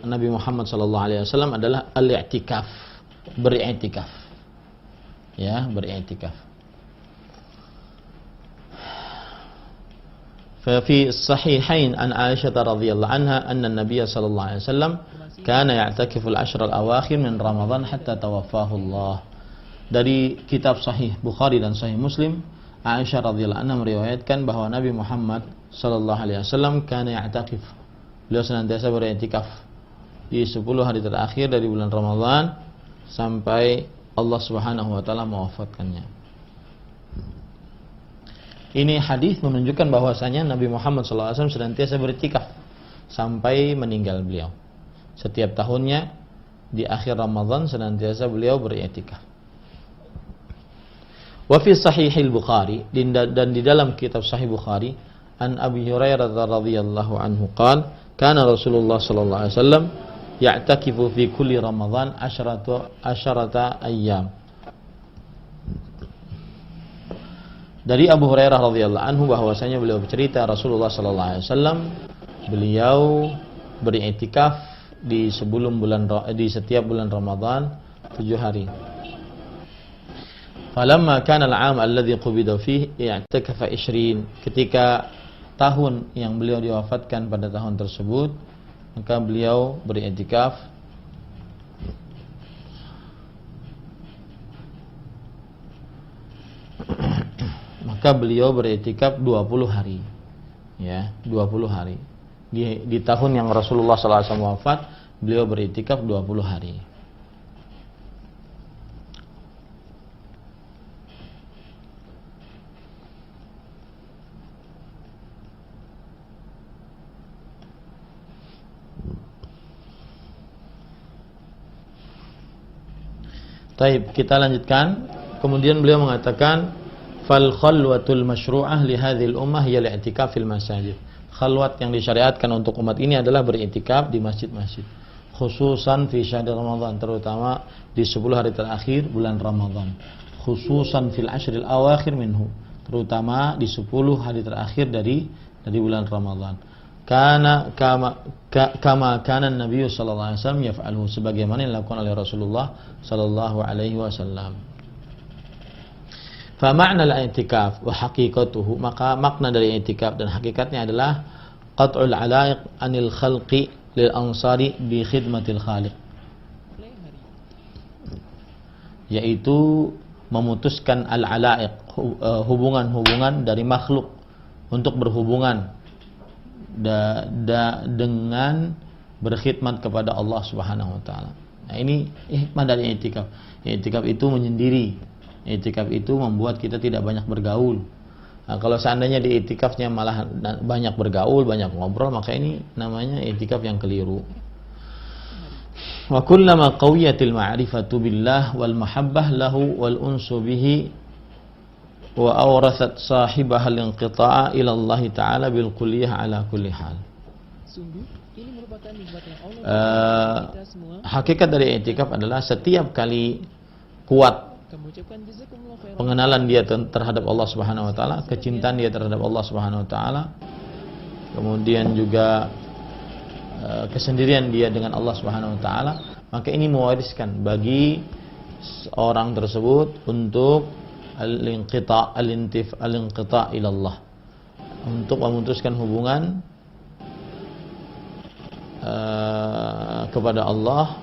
[SPEAKER 1] Nabi Muhammad SAW adalah al-i'tikaf, beriktikaf. Ya, beriktikaf. Fi sahihain an Aisyah radhiyallahu anha anna an-nabiy sallallahu alaihi wasallam kana ya'takifu al-ashr al-awakhir min Ramadan hatta tawaffahu Allah. Dari kitab sahih Bukhari dan sahih Muslim, Aisyah radhiyallahu anha meriwayatkan bahwa Nabi Muhammad sallallahu alaihi wasallam kana ya'takif. Beliau senantiasa beriktikaf di 10 hari terakhir dari bulan Ramadan sampai Allah Subhanahu wa taala mewafatkannya. Ini hadis menunjukkan bahwasanya Nabi Muhammad sallallahu alaihi wasallam senantiasa beriktikaf sampai meninggal beliau. Setiap tahunnya di akhir Ramadan senantiasa beliau beriktikaf. Wa fi sahihil Bukhari, dan di dalam kitab Sahih Bukhari, an Abi Hurairah radhiyallahu anhu qala kana Rasulullah sallallahu alaihi wasallam ya'takifu fi kulli Ramadan asharata ayyam. Dari Abu Hurairah radhiyallahu anhu bahwasanya beliau bercerita Rasulullah sallallahu alaihi wasallam beliau beriktikaf di setiap bulan Ramadan 7 hari. Falamma kana al-'am alladhi qubida fihi i'takafa 20. Ketika tahun yang beliau diwafatkan pada tahun tersebut, maka beliau beriktikaf maka beliau beriktikaf 20 hari. Ya, 20 hari. Di tahun yang Rasulullah sallallahu alaihi wasallam wafat, beliau beriktikaf 20 hari. Baik, kita lanjutkan. Kemudian beliau mengatakan fal khalwatul masyru'ah li hadhil ummah hiya al-i'tikaf fil masajid. Khalwat yang disyariatkan untuk umat ini adalah beriktikaf di masjid-masjid, khususan fi syahr Ramadan, terutama di 10 hari terakhir bulan Ramadan, khususan fil ashril awakhir minhu, terutama di 10 hari terakhir dari bulan Ramadan. Kama kana Nabi sallallahu alaihi wasallam yaf'aluhu, sebagaimana yang dilakukan oleh Rasulullah sallallahu alaihi wasallam. Fa ma'na al-i'tikaf wa haqiqatuhu, maka makna dari i'tikaf dan hakikatnya adalah qat'ul 'ala'iq 'anil khalqi lil ansari bi khidmatil khaliq, yaitu memutuskan al-'ala'iq, hubungan-hubungan dari makhluk untuk berhubungan dengan berkhidmat kepada Allah Subhanahu wa taala. Nah, ini hikmah dari i'tikaf. I'tikaf itu menyendiri. I'tikaf itu membuat kita tidak banyak bergaul. Nah, kalau seandainya di i'tikafnya malah banyak bergaul, banyak ngobrol, maka ini namanya i'tikaf yang keliru. Wa kullama qawiyatil ma'rifatu billah wal mahabbah lahu wal unsu bihi wa awrathat sahibaha al-inqita'a ila Allah Ta'ala bil kulliyah ala kulli hal. Sungguh ini merupakan nikmat yang Allah kita semua. Hakikat dari i'tikaf adalah setiap kali kuat pengenalan dia terhadap Allah Subhanahu wa taala, kecintaan dia terhadap Allah Subhanahu wa taala, kemudian juga kesendirian dia dengan Allah Subhanahu wa taala, maka ini mewariskan bagi orang tersebut untuk al-inqita' ila Allah, untuk memutuskan hubungan kepada Allah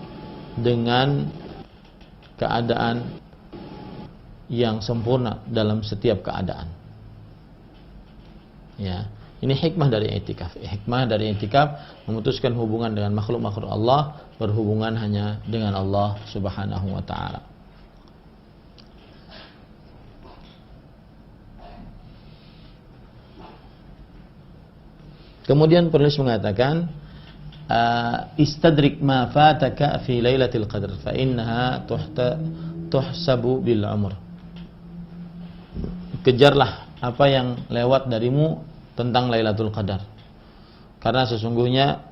[SPEAKER 1] dengan keadaan yang sempurna dalam setiap keadaan. Ya, ini hikmah dari i'tikaf. Hikmah dari i'tikaf memutuskan hubungan dengan makhluk-makhluk Allah, berhubungan hanya dengan Allah Subhanahu wa taala. Kemudian penulis mengatakan, istadrik ma fataka fi lailatul qadar fa innaha tuhsabu bil umr. Kejarlah apa yang lewat darimu tentang Lailatul Qadar, karena sesungguhnya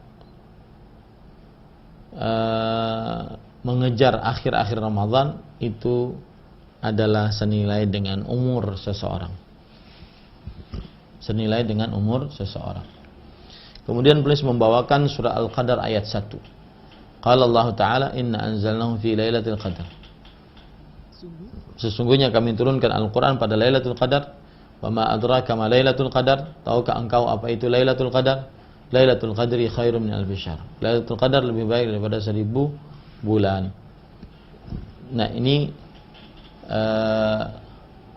[SPEAKER 1] mengejar akhir-akhir Ramadan itu adalah senilai dengan umur seseorang. Senilai dengan umur seseorang. Kemudian penulis membawakan surah Al-Qadar ayat 1. Qala Allah Ta'ala, inna anzalnahu fi lailatul qadar. Sesungguhnya kami turunkan Al-Quran pada Lailatul Qadar. Wa ma adraka ma Lailatul Qadar. Tahukah engkau apa itu Lailatul Qadar? Lailatul Qadri khairum min alfi syahr. Lailatul Qadar lebih baik daripada 1000 bulan. Nah, ini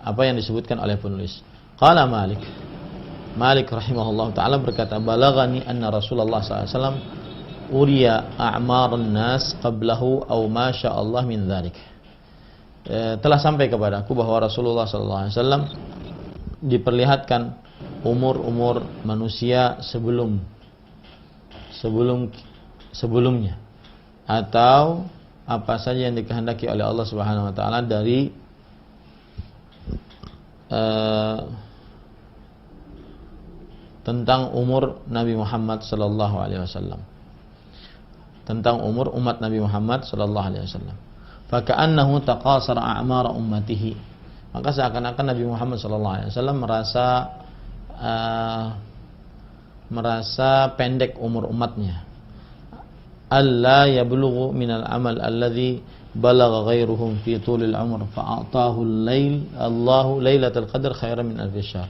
[SPEAKER 1] apa yang disebutkan oleh penulis. Qala Malik. Malik rahimahullah ta'ala berkata, balagani anna Rasulullah SAW uriya a'marun nas qablahu aw ma sya'allah min dhalik. Telah sampai kepadaku bahwa Rasulullah SAW diperlihatkan umur-umur manusia sebelumnya, atau apa saja yang dikehendaki oleh Allah Subhanahu wa taala dari tentang umur Nabi Muhammad sallallahu alaihi wasallam, tentang umur umat Nabi Muhammad sallallahu alaihi wasallam. Faka'annahu taqasara a'mara ummatihi. Maka seakan-akan Nabi Muhammad SAW merasa pendek umur umatnya. Alla yablughu minal amal alladhi balagha ghairuhum fi tulil umr fa'atahu al-lail Allahu lailatul qadr khairan min alfi syahr.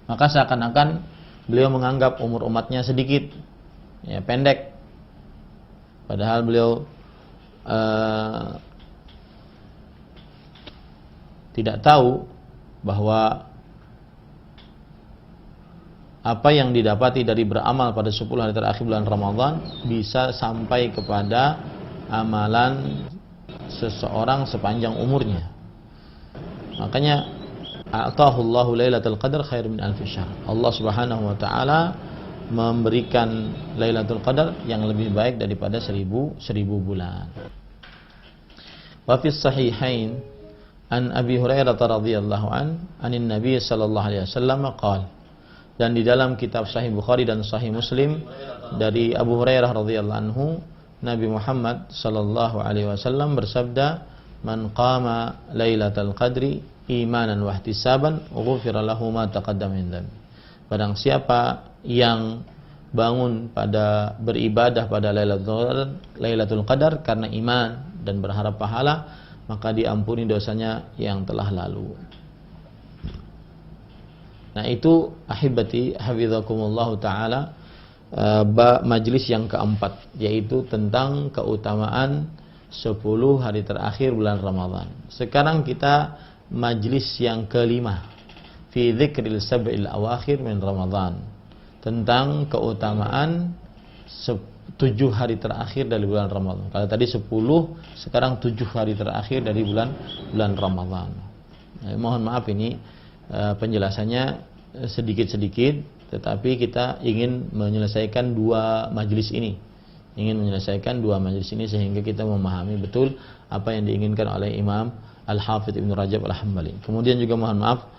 [SPEAKER 1] Maka seakan-akan beliau menganggap umur umatnya sedikit, ya, pendek. Padahal beliau tidak tahu bahwa apa yang didapati dari beramal pada 10 hari terakhir bulan Ramadan bisa sampai kepada amalan seseorang sepanjang umurnya. Makanya a'tahullahu lailatul qadar khairum min alfi syahr. Allah Subhanahu wa taala memberikan Lailatul Qadar yang lebih baik daripada 1000 bulan. Wa fi sahihain an Abi Hurairah radhiyallahu anin Nabi sallallahu alaihi wasallam qala, dan di dalam kitab Sahih Bukhari dan Sahih Muslim dari Abu Hurairah radhiyallahu anhu, Nabi Muhammad sallallahu alaihi wasallam bersabda, man qama Lailatul Qadri imanan wa ihtisaban ghufira lahu ma taqaddama min dhanbi. Barang siapa yang bangun pada beribadah pada Lailatul Qadar karena iman dan berharap pahala, maka diampuni dosanya yang telah lalu. Nah, itu ahibati hafizakumullah taala, majlis yang keempat, yaitu tentang keutamaan 10 hari terakhir bulan Ramadan. Sekarang kita majlis yang kelima, fi dzikril sab'il awakhir min Ramadan, tentang keutamaan 7 hari terakhir dari bulan Ramadan. Kalau tadi 10, sekarang 7 hari terakhir dari bulan Ramadan. Mohon maaf ini penjelasannya sedikit-sedikit, tetapi kita ingin menyelesaikan dua majelis ini. Sehingga kita memahami betul apa yang diinginkan oleh Imam Al-Hafidh Ibnu Rajab Al-Hambali. Kemudian juga mohon maaf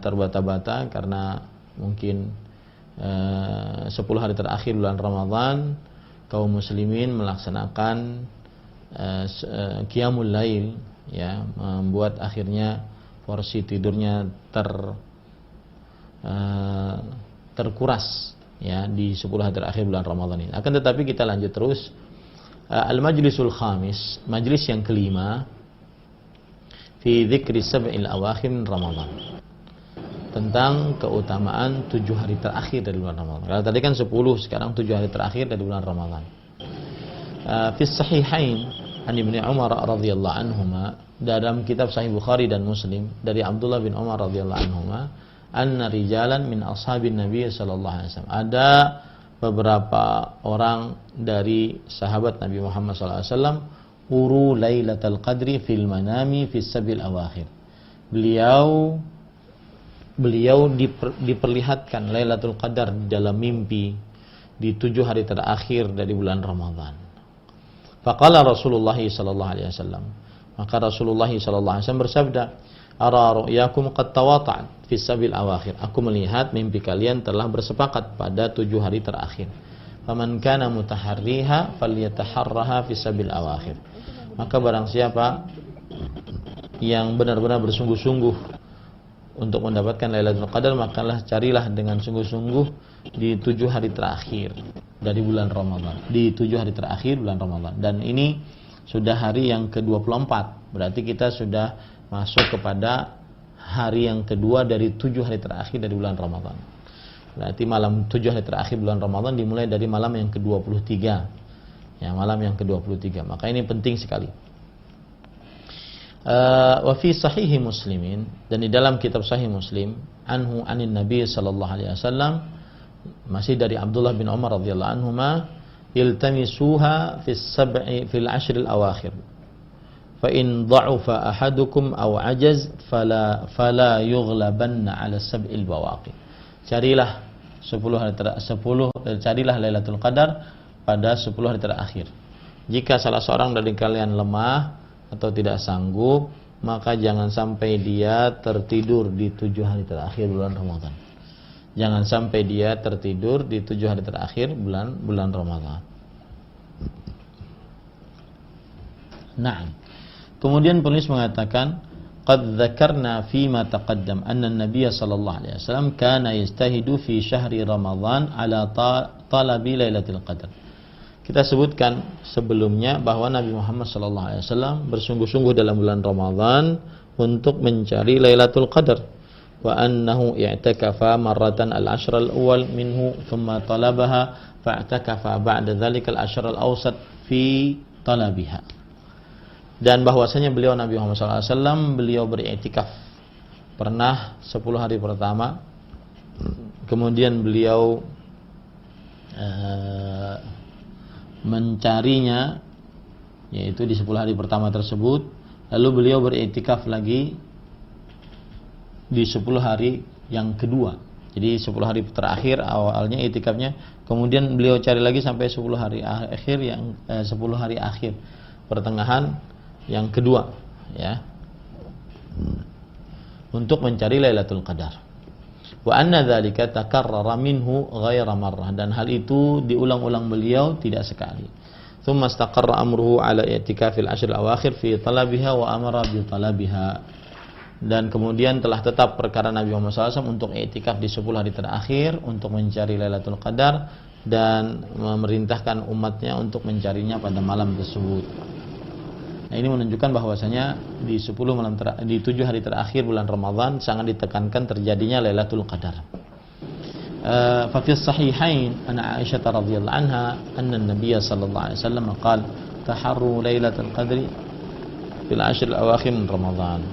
[SPEAKER 1] terbata-bata karena mungkin 10 hari terakhir bulan Ramadan kaum muslimin melaksanakan qiyamul lail, ya, membuat akhirnya porsi tidurnya terkuras, ya, di 10 hari terakhir bulan Ramadan ini. Akan tetapi kita lanjut terus. Al-majlisul khamis, majlis yang kelima, fi dzikri sab'il awakhir min Ramadan. Tentang keutamaan 7 hari terakhir dari bulan Ramadan. Kalau tadi kan 10, sekarang 7 hari terakhir dari bulan Ramadan. Fi sahihain an Ibnu Umar radhiyallahu anhuma, dalam kitab Sahih Bukhari dan Muslim dari Abdullah bin Umar radhiyallahu anhuma, anna rijalan min ashabin Nabi sallallahu alaihi wasallam. Ada beberapa orang dari sahabat Nabi Muhammad sallallahu alaihi wasallam uru Lailatul Qadri fil manami fis sabil awakhir. Beliau diperlihatkan Lailatul Qadar dalam mimpi di 7 hari terakhir dari bulan Ramadan. Faqala Rasulullah sallallahu alaihi wasallam, maka Rasulullah sallallahu alaihi wasallam bersabda, "Ara ru'yakum qad tawata'at fi sabil awakhir." Aku melihat mimpi kalian telah bersepakat pada 7 hari terakhir. Faman kana mutaharriha falyataharraha fi sabil awakhir. Maka barang siapa yang benar-benar bersungguh-sungguh untuk mendapatkan Lailatul Qadar, makalah carilah dengan sungguh-sungguh di 7 hari terakhir dari bulan Ramadan, di 7 hari terakhir bulan Ramadan. Dan ini sudah hari yang ke-24, berarti kita sudah masuk kepada hari yang kedua dari 7 hari terakhir dari bulan Ramadan. Berarti malam 7 hari terakhir bulan Ramadan dimulai dari malam yang ke-23. Ya, malam yang ke-23. Maka ini penting sekali. Wa fi sahihi Muslimin, dan di dalam kitab Sahih Muslim, anhu anin Nabi sallallahu alaihi wasallam, masih dari Abdullah bin Umar radhiyallahu anhuma, iltamisuha fil ashril awakhir fa in dha'afa ahadukum aw ajaz fala yughlabanna 'ala sab'il bawaqi. Carilah carilah Lailatul Qadar pada 10 hari terakhir. Jika salah seorang dari kalian lemah atau tidak sanggup, maka jangan sampai dia tertidur di 7 hari terakhir bulan Ramadan. Jangan sampai dia tertidur di 7 hari terakhir bulan Ramadan. Nah, kemudian penulis mengatakan, qad dzakarna fi ma taqaddam anna an-nabiy sallallahu alaihi wasallam kana yastahidu fi syahri Ramadan ala talabi Lailatul Qadar. Kita sebutkan sebelumnya bahwa Nabi Muhammad sallallahu alaihi wasallam bersungguh-sungguh dalam bulan Ramadan untuk mencari Lailatul Qadar. Wa annahu i'takafa marratan al-ashr al-awwal minhu thumma talabaha fa'takafa ba'da dhalika al-ashr al-awsat fi talabiha. Dan bahwasanya beliau Nabi Muhammad SAW beliau beriktikaf pernah 10 hari pertama, kemudian beliau mencarinya yaitu di 10 hari pertama tersebut, lalu beliau beriktikaf lagi di 10 hari yang kedua. Jadi 10 hari terakhir awalnya iktikafnya, kemudian beliau cari lagi sampai 10 hari akhir 10 hari akhir pertengahan yang kedua, ya, untuk mencari Lailatul Qadar. Wa anna dzalika takarrara minhu ghaira marrah, dan hal itu diulang-ulang beliau tidak sekali. Tsumma istaqarra amruhu ala i'tikafil ashr al-awakhir fi talabiha wa amara bi talabiha. Dan kemudian telah tetap perkara Nabi Muhammad SAW untuk i'tikaf di 10 hari terakhir untuk mencari Lailatul Qadar, dan memerintahkan umatnya untuk mencarinya pada malam tersebut. Nah, ini menunjukkan bahwasanya di 7 hari terakhir bulan Ramadan sangat ditekankan terjadinya Lailatul Qadar. Fa fi sahihain ana Aisyah radhiyallahu anha anna an-nabiy sallallahu alaihi wasallam qala taharru Lailatul Qadri fil ashr al-awakhir min Ramadan.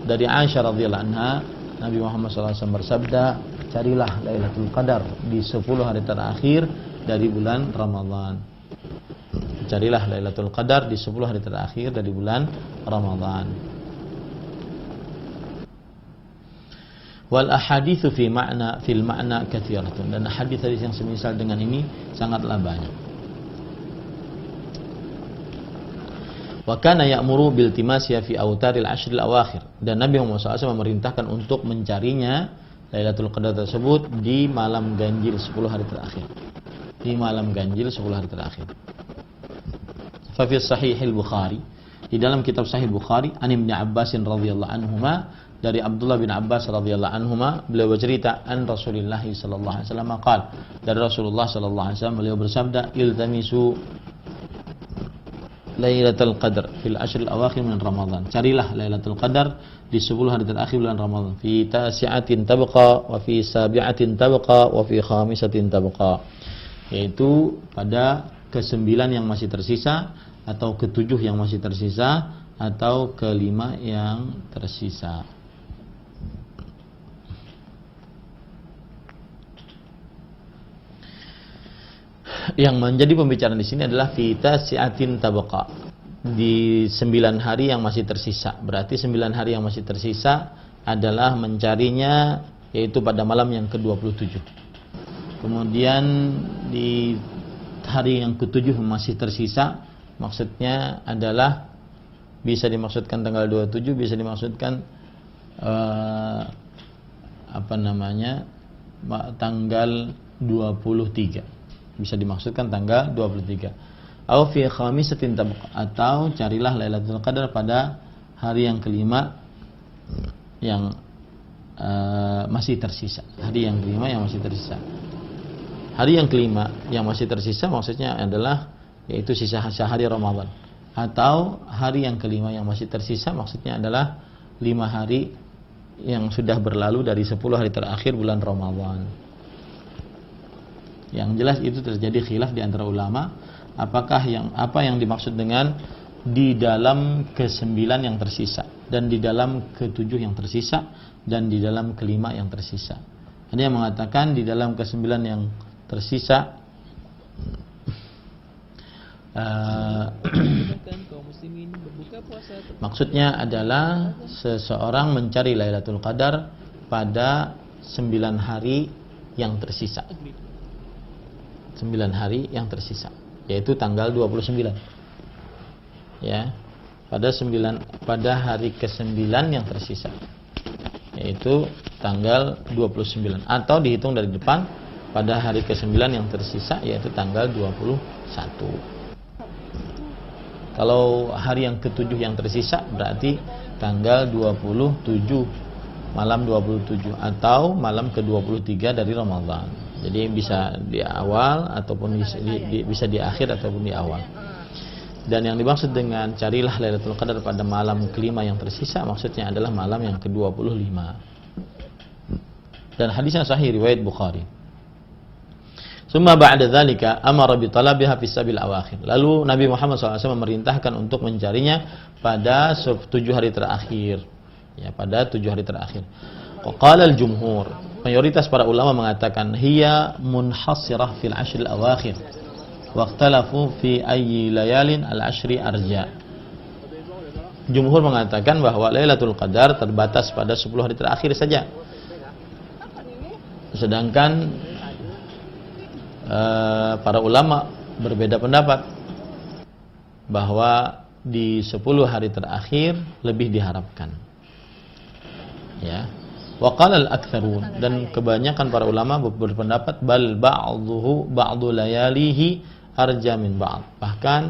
[SPEAKER 1] Dari Aisyah radhiyallahu anha, Nabi Muhammad SAW bersabda, carilah Lailatul Qadar di 10 hari terakhir dari bulan Ramadan. Carilah Lailatul Qadar di 10 hari terakhir dari bulan Ramadan. Wal ahaditsu fil ma'na katsiratun, dan hadis-hadis yang semisal dengan ini sangatlah banyak. Wa kana ya'muru bil timasiha fi autaril ashril awakhir, dan Nabi Muhammad SAW memerintahkan untuk mencarinya Lailatul Qadar tersebut di malam ganjil 10 hari terakhir. Di malam ganjil 10 hari terakhir. Fa fi sahihil Bukhari, di dalam kitab Sahih Bukhari, an Ibnu Abbas radhiyallahu anhuma, dari Abdullah bin Abbas radhiyallahu anhuma, beliau bercerita an Rasulullah sallallahu alaihi wasallam qala, dari Rasulullah sallallahu alaihi wasallam beliau bersabda, iltamisu Lailatul Qadar fil ashril awakhir min Ramadan. Carilah Lailatul Qadar di 10 hari terakhir bulan Ramadan. Fi tasi'atin tabqa wa fi sabi'atin tabqa wa fi khamisatin tabqa. Yaitu pada ke-9 yang masih tersisa, atau ke-7 yang masih tersisa, atau ke-5 yang tersisa. Yang menjadi pembicaraan di sini adalah fita siatin tabqa, di 9 hari yang masih tersisa. Berarti 9 hari yang masih tersisa adalah mencarinya yaitu pada malam yang ke-27. Kemudian di hari yang ke-7 masih tersisa, maksudnya adalah bisa dimaksudkan tanggal 27, bisa dimaksudkan tanggal 23. Bisa dimaksudkan tanggal 23. Au fi khamisatin tabqa, atau carilah Lailatul Qadar pada hari yang kelima yang masih tersisa. Hari yang kelima yang masih tersisa. Hari yang kelima yang masih tersisa maksudnya adalah yaitu sisa hari Ramadan. Atau hari yang kelima yang masih tersisa maksudnya adalah 5 hari yang sudah berlalu dari 10 hari terakhir bulan Ramadan. Yang jelas itu terjadi khilaf di antara ulama, apa yang dimaksud dengan di dalam ke-9 yang tersisa, dan di dalam ke-7 yang tersisa, dan di dalam ke-5 yang tersisa. Ada yang mengatakan di dalam ke-9 yang tersisa maksudnya adalah seseorang mencari Lailatul Qadar pada 9 hari yang tersisa. 9 hari yang tersisa, yaitu tanggal 29. Ya. Pada hari ke-9 yang tersisa, yaitu tanggal 29, atau dihitung dari depan pada hari ke-9 yang tersisa, yaitu tanggal 21. Kalau hari yang ke-7 yang tersisa berarti tanggal 27, malam 27, atau malam ke-23 dari Ramadan. Jadi bisa di awal ataupun bisa di akhir ataupun di awal. Dan yang dimaksud dengan carilah Lailatul Qadar pada malam kelima yang tersisa maksudnya adalah malam yang ke-25. Dan hadisnya sahih riwayat Bukhari. Summa ba'da dzalika amara bi talabiha fi sabil awakhir. Lalu Nabi Muhammad SAW memerintahkan untuk mencarinya pada 7 hari terakhir. Ya, pada 7 hari terakhir. Wa qala al-jumhur, mayoritas para ulama mengatakan hiya munhasirah fil ashril awakhir. Wa ikhtalafu fi ayyi layalin al-ashri arja. Jumhur mengatakan bahwa Lailatul Qadar terbatas pada 10 hari terakhir saja. Sedangkan para ulama berbeda pendapat bahwa di 10 hari terakhir lebih diharapkan. Ya. Wa qala al-aktsarun, dan kebanyakan para ulama berpendapat bal ba'du layalihi arja min ba'd. Bahkan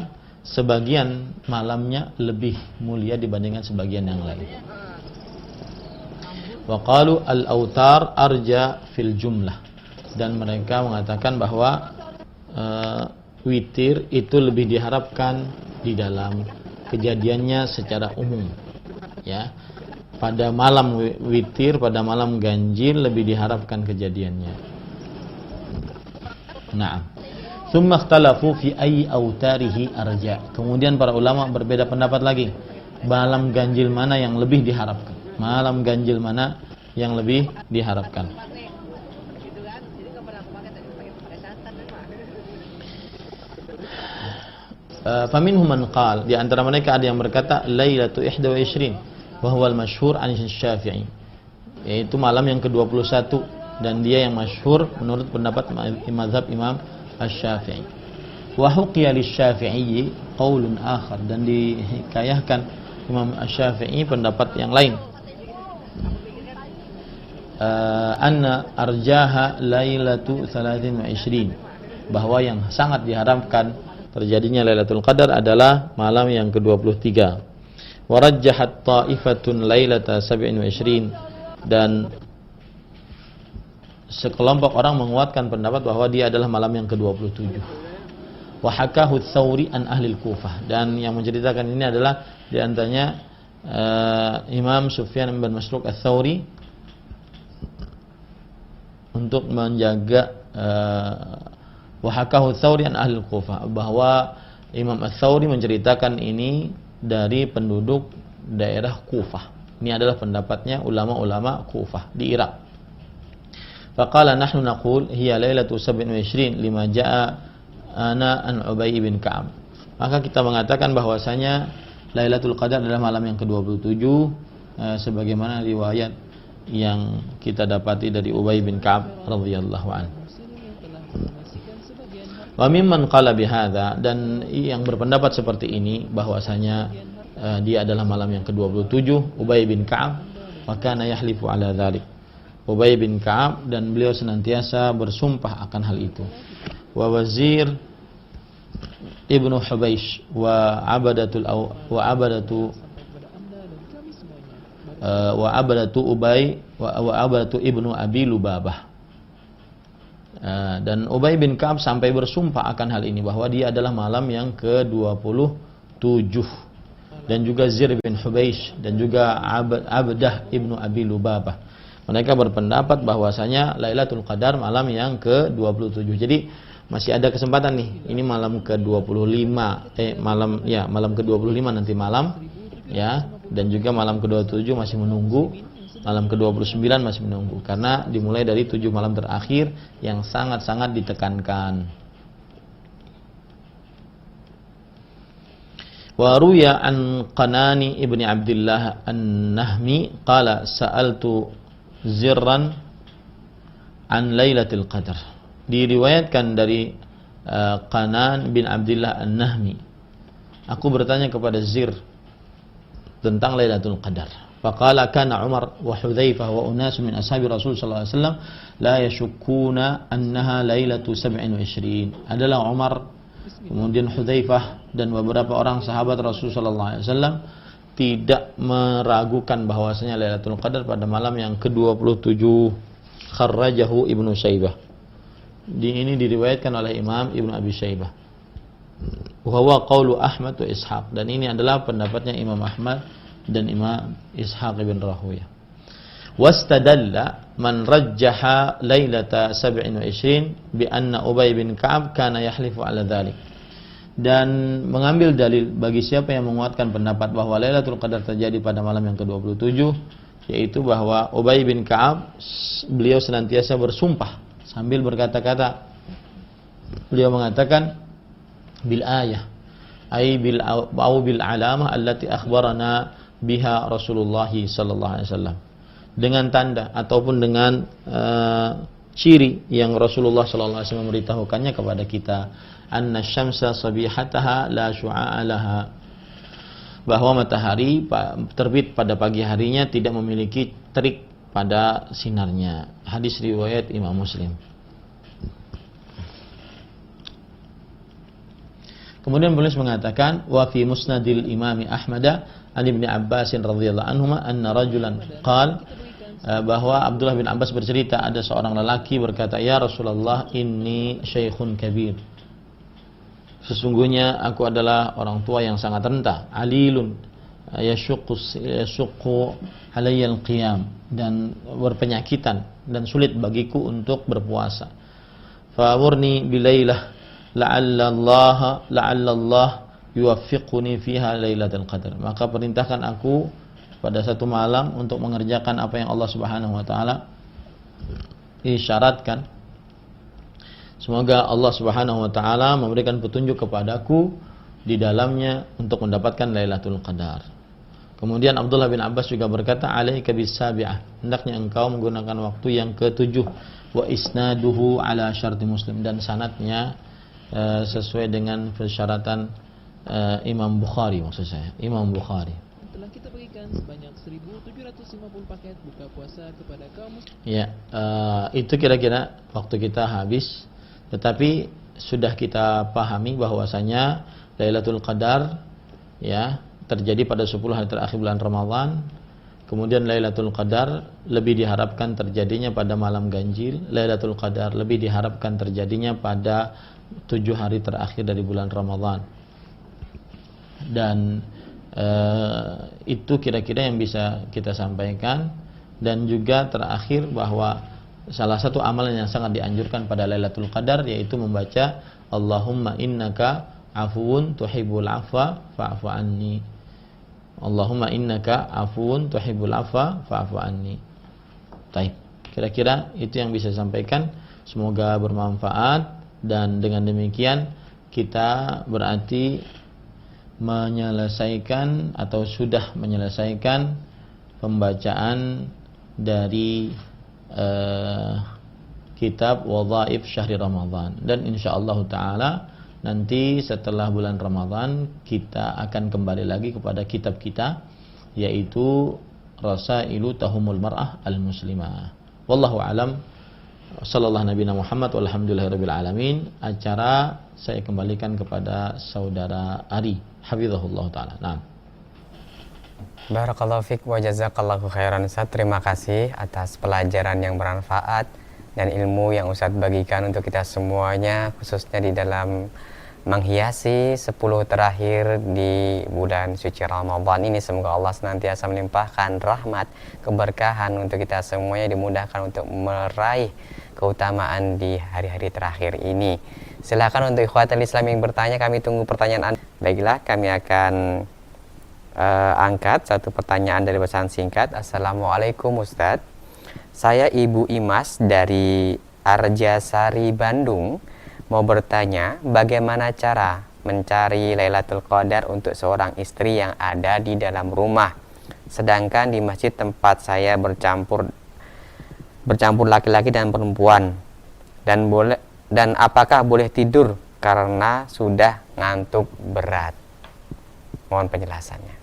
[SPEAKER 1] sebagian malamnya lebih mulia dibandingkan sebagian yang lain. Wa qalu al-autar arja fil jumlah, dan mereka mengatakan bahwa witir itu lebih diharapkan di dalam kejadiannya secara umum. Ya. Pada malam witir, pada malam ganjil lebih diharapkan kejadiannya. Naam. Tsumma ikhtalafu fi ayyi autarihi arja. Kemudian para ulama berbeda pendapat lagi. Malam ganjil mana yang lebih diharapkan? Malam ganjil mana yang lebih diharapkan? Faminhum man qala, di antara mereka ada yang berkata Lailatul 21. Wahwal masyhur an Syafi'i, yaitu malam yang ke-21, dan dia yang masyhur menurut pendapat mazhab Imam Asy-Syafi'i. Wa huqiya lisy-Syafi'i qaulun akhar, dan dihikayahkan Imam Asy-Syafi'i pendapat yang lain. Anna arjaha lailatu 23, bahwa yang sangat diharapkan terjadinya Lailatul Qadar adalah malam yang ke-23. Warajjahat ta'ifatun lailata 27, dan sekelompok orang menguatkan pendapat bahwa dia adalah malam yang ke-27. Wa hakahu Tsauri an ahli Kufah, dan yang menceritakan ini adalah di antaranya Imam Sufyan bin Masruq Ats-Tsauri untuk menjaga wa hakahu Tsauri an ahli Kufah, bahwa Imam Ats-Tsauri menceritakan ini dari penduduk daerah Kufah. Ini adalah pendapatnya ulama-ulama Kufah di Irak. Faqala nahnu naqul hiya lailatu 27 lima jaa ana an Ubay bin Ka'ab. Maka kita mengatakan bahwasanya Lailatul Qadar adalah malam yang ke-27 sebagaimana riwayat yang kita dapati dari Ubay bin Ka'ab radhiyallahu anhu. Wa mimman qala bihadza, dan yang berpendapat seperti ini bahwasanya dia adalah malam yang ke-27 Ubay bin Ka'ab, wa kana yahlifu ala dzalik. Ubay bin Ka'ab dan beliau senantiasa bersumpah akan hal itu. Wa Wazir Ibnu Hubaish wa abadatu Ubay wa abadatu Ibnu Abi Lubabah. Dan Ubay bin Ka'ab sampai bersumpah akan hal ini, bahwa dia adalah malam yang ke-27. Dan juga Zir bin Hubaish dan juga Abdah Ibnu Abi Lubabah. Mereka berpendapat bahwasanya Lailatul Qadar malam yang ke-27. Jadi masih ada kesempatan nih. Ini malam ke-25, malam ke-25 nanti malam, ya. Dan juga malam ke-27 masih menunggu, malam ke-29 masih menunggu, karena dimulai dari 7 malam terakhir yang sangat-sangat ditekankan. Wa ruya an Qanani ibni Abdullah an-Nahmi qala sa'altu Zirran an Lailatul Qadar. Diriwayatkan dari Qanan bin Abdullah an-Nahmi, aku bertanya kepada Zir tentang Lailatul Qadar. Faqala kana Umar wa Hudzaifah wa unas min ashabi Rasul sallallahu alaihi wasallam la yashukkuna annaha lailatu 27. Adalah Umar, kemudian Hudzaifah dan beberapa orang sahabat Rasul sallallahu alaihi wasallam tidak meragukan bahwasanya Lailatul Qadar pada malam yang ke-27. Kharrajahu Ibnu Syaibah. Ini diriwayatkan oleh Imam Ibnu Abi Syaibah. Wa huwa qaulu Ahmad wa Ishaq, dan ini adalah pendapatnya Imam Ahmad dan Imam Ishaq bin Rahuyah. Wastadalla man rajjaha lailata 27 bi anna Ubay bin Ka'ab kana yahlifu ala dzalik. Dan mengambil dalil bagi siapa yang menguatkan pendapat bahwa Lailatul Qadar terjadi pada malam yang ke-27, yaitu bahwa Ubay bin Ka'ab beliau senantiasa bersumpah sambil berkata-kata. Beliau mengatakan bil ayah ay bil alamah allati akhbarana biha Rasulullah sallallahu alaihi wasallam, dengan tanda ataupun dengan ciri yang Rasulullah sallallahu alaihi wasallam memberitahukannya kepada kita, anna syamsa sabihataha la syu'a laha, bahwa matahari terbit pada pagi harinya tidak memiliki terik pada sinarnya. Hadis riwayat Imam Muslim. Kemudian penulis mengatakan wa fi musnadil Imam Ahmad an Ibnu Abbas radhiyallahu anhuma anna rajulan qala, bahwa Abdullah bin Abbas bercerita ada seorang lelaki berkata, ya Rasulullah, inni syaikhun kabir, sesungguhnya aku adalah orang tua yang sangat renta, alilun yashuqqu alayya al-qiyam, dan berpenyakitan dan sulit bagiku untuk berpuasa. Fa'murni bilailah la'alla Allah yuwaffiquni fiha lailatul qadar, maka perintahkan aku pada satu malam untuk mengerjakan apa yang Allah Subhanahu wa taala isyaratkan. Semoga Allah Subhanahu wa taala memberikan petunjuk kepadaku di dalamnya untuk mendapatkan Lailatul Qadar. Kemudian Abdullah bin Abbas juga berkata, alaika bis-sabi'ah, hendaknya engkau menggunakan waktu yang ke-7, wa isnaduhu ala syarti Muslim, dan sanadnya sesuai dengan persyaratan Imam Bukhari, maksud saya Imam Bukhari.
[SPEAKER 2] Telah kita berikan sebanyak 1.750 paket buka puasa kepada kaum muslim.
[SPEAKER 1] Ya, itu kira-kira waktu kita habis. Tetapi sudah kita pahami bahwasanya Lailatul Qadar ya terjadi pada 10 hari terakhir bulan Ramadan. Kemudian Lailatul Qadar lebih diharapkan terjadinya pada malam ganjil. Lailatul Qadar lebih diharapkan terjadinya pada 7 hari terakhir dari bulan Ramadan. Dan itu kira-kira yang bisa kita sampaikan. Dan juga terakhir bahwa salah satu amalan yang sangat dianjurkan pada Lailatul Qadar yaitu membaca Allahumma innaka afuwun tuhibbul afwa fa'fu anni. Allahumma innaka afuwun tuhibbul afwa fa'fu anni. Baik, kira-kira itu yang bisa sampaikan. Semoga bermanfaat, dan dengan demikian kita berarti menyelesaikan atau sudah menyelesaikan pembacaan dari kitab Wadhaif Syahri Ramadan. Dan insyaallah ta'ala nanti setelah bulan Ramadan kita akan kembali lagi kepada kitab kita, yaitu Rasailu Tahumul Mar'ah Al-Muslimah. Wallahu alam. Sallallahu nabiyana Muhammad walhamdulillahirabbil alamin. Acara saya kembalikan kepada saudara Ari, hafizahullah taala. Nah.
[SPEAKER 3] Barakallahu fiik wa jazakallahu khairan Ustaz. Terima kasih atas pelajaran yang bermanfaat dan ilmu yang Ustaz bagikan untuk kita semuanya, khususnya di dalam menghiasi 10 terakhir di bulan suci Ramadan ini. Semoga Allah senantiasa melimpahkan rahmat, keberkahan untuk kita semuanya, dimudahkan untuk meraih keutamaan di hari-hari terakhir ini. Silakan untuk ikhwatul Islam yang bertanya, kami tunggu pertanyaan Anda. Baiklah, kami akan angkat satu pertanyaan dari pesan singkat. Assalamualaikum Ustadz, saya Ibu Imas dari Arjasari, Bandung, mau bertanya bagaimana cara mencari Lailatul Qadar untuk seorang istri yang ada di dalam rumah, sedangkan di masjid tempat saya bercampur laki-laki dan perempuan, dan apakah boleh tidur karena sudah ngantuk berat? Mohon penjelasannya.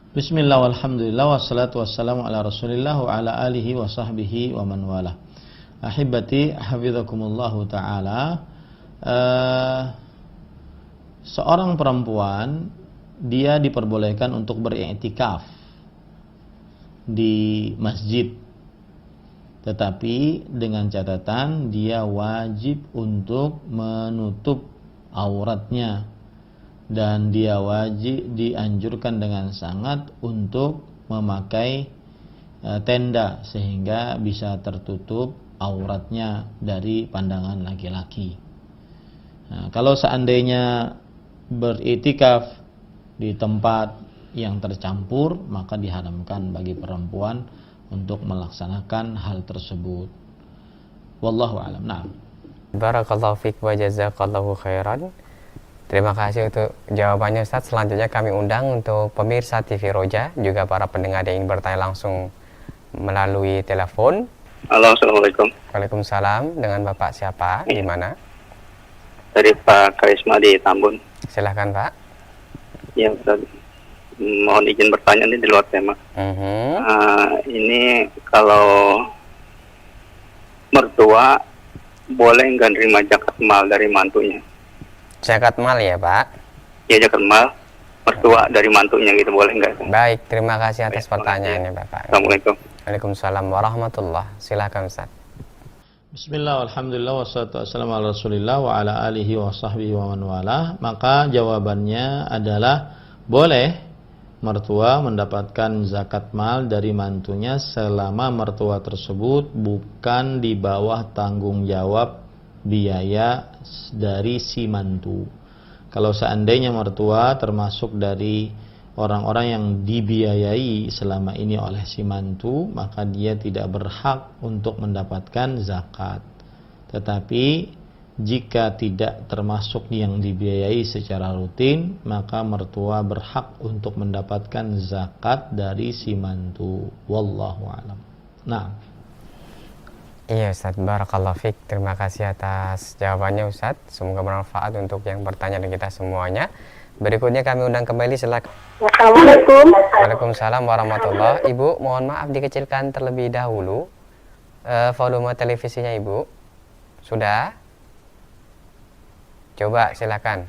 [SPEAKER 1] Bismillah walhamdulillah wassalatu wassalamu ala rasulillah wa ala alihi wa sahbihi wa man wala. Ahibati hafizakumullahu ta'ala. Seorang perempuan, dia diperbolehkan untuk beriktikaf di masjid, tetapi dengan catatan dia wajib untuk menutup auratnya, dan dia wajib dianjurkan dengan sangat untuk memakai tenda sehingga bisa tertutup auratnya dari pandangan laki-laki. Nah, kalau seandainya beriktikaf di tempat yang tercampur, maka diharamkan bagi perempuan untuk melaksanakan hal tersebut. Wallahu a'lam. Nah.
[SPEAKER 3] Barakallahu fiik wa jazakallahu khairan. Terima kasih untuk jawabannya Ustaz. Selanjutnya kami undang untuk pemirsa TV Roja, juga para pendengar yang ingin bertanya langsung melalui telepon.
[SPEAKER 4] Halo, assalamualaikum.
[SPEAKER 3] Waalaikumsalam. Dengan Bapak siapa? Di mana?
[SPEAKER 4] Dari Pak Karisma di Tambun.
[SPEAKER 3] Silahkan Pak.
[SPEAKER 4] Ya, Ustaz. Mohon izin bertanya ini di luar tema. Ini kalau mertua boleh nggak nerima zakat mal dari mantunya?
[SPEAKER 3] Zakat mal ya Pak?
[SPEAKER 4] Ya, zakat mal mertua dari mantunya gitu, boleh nggak?
[SPEAKER 3] Baik, terima kasih atas pertanyaannya Bapak.
[SPEAKER 4] Assalamualaikum.
[SPEAKER 3] Waalaikumsalam warahmatullah. Silakan Ustaz.
[SPEAKER 1] Bismillah, alhamdulillah, wassalatu wassalamu ala rasulillah wa ala alihi wa sahbihi wa man wala. Maka jawabannya adalah boleh mertua mendapatkan zakat mal dari mantunya selama mertua tersebut bukan di bawah tanggung jawab biaya dari si mantu. Kalau seandainya mertua termasuk dari orang-orang yang dibiayai selama ini oleh si mantu, maka dia tidak berhak untuk mendapatkan zakat. Tetapi jika tidak termasuk yang dibiayai secara rutin, maka mertua berhak untuk mendapatkan zakat dari si mantu. Wallahu a'lam. Nah.
[SPEAKER 3] Iya Ustaz, barakallahu fiik. Terima kasih atas jawabannya Ustaz. Semoga bermanfaat untuk yang bertanya dan kita semuanya. Berikutnya kami undang kembali, silakan.
[SPEAKER 5] Assalamualaikum.
[SPEAKER 3] Waalaikumsalam warahmatullahi. Ibu, mohon maaf dikecilkan terlebih dahulu volume televisinya Ibu. Sudah? Coba silakan.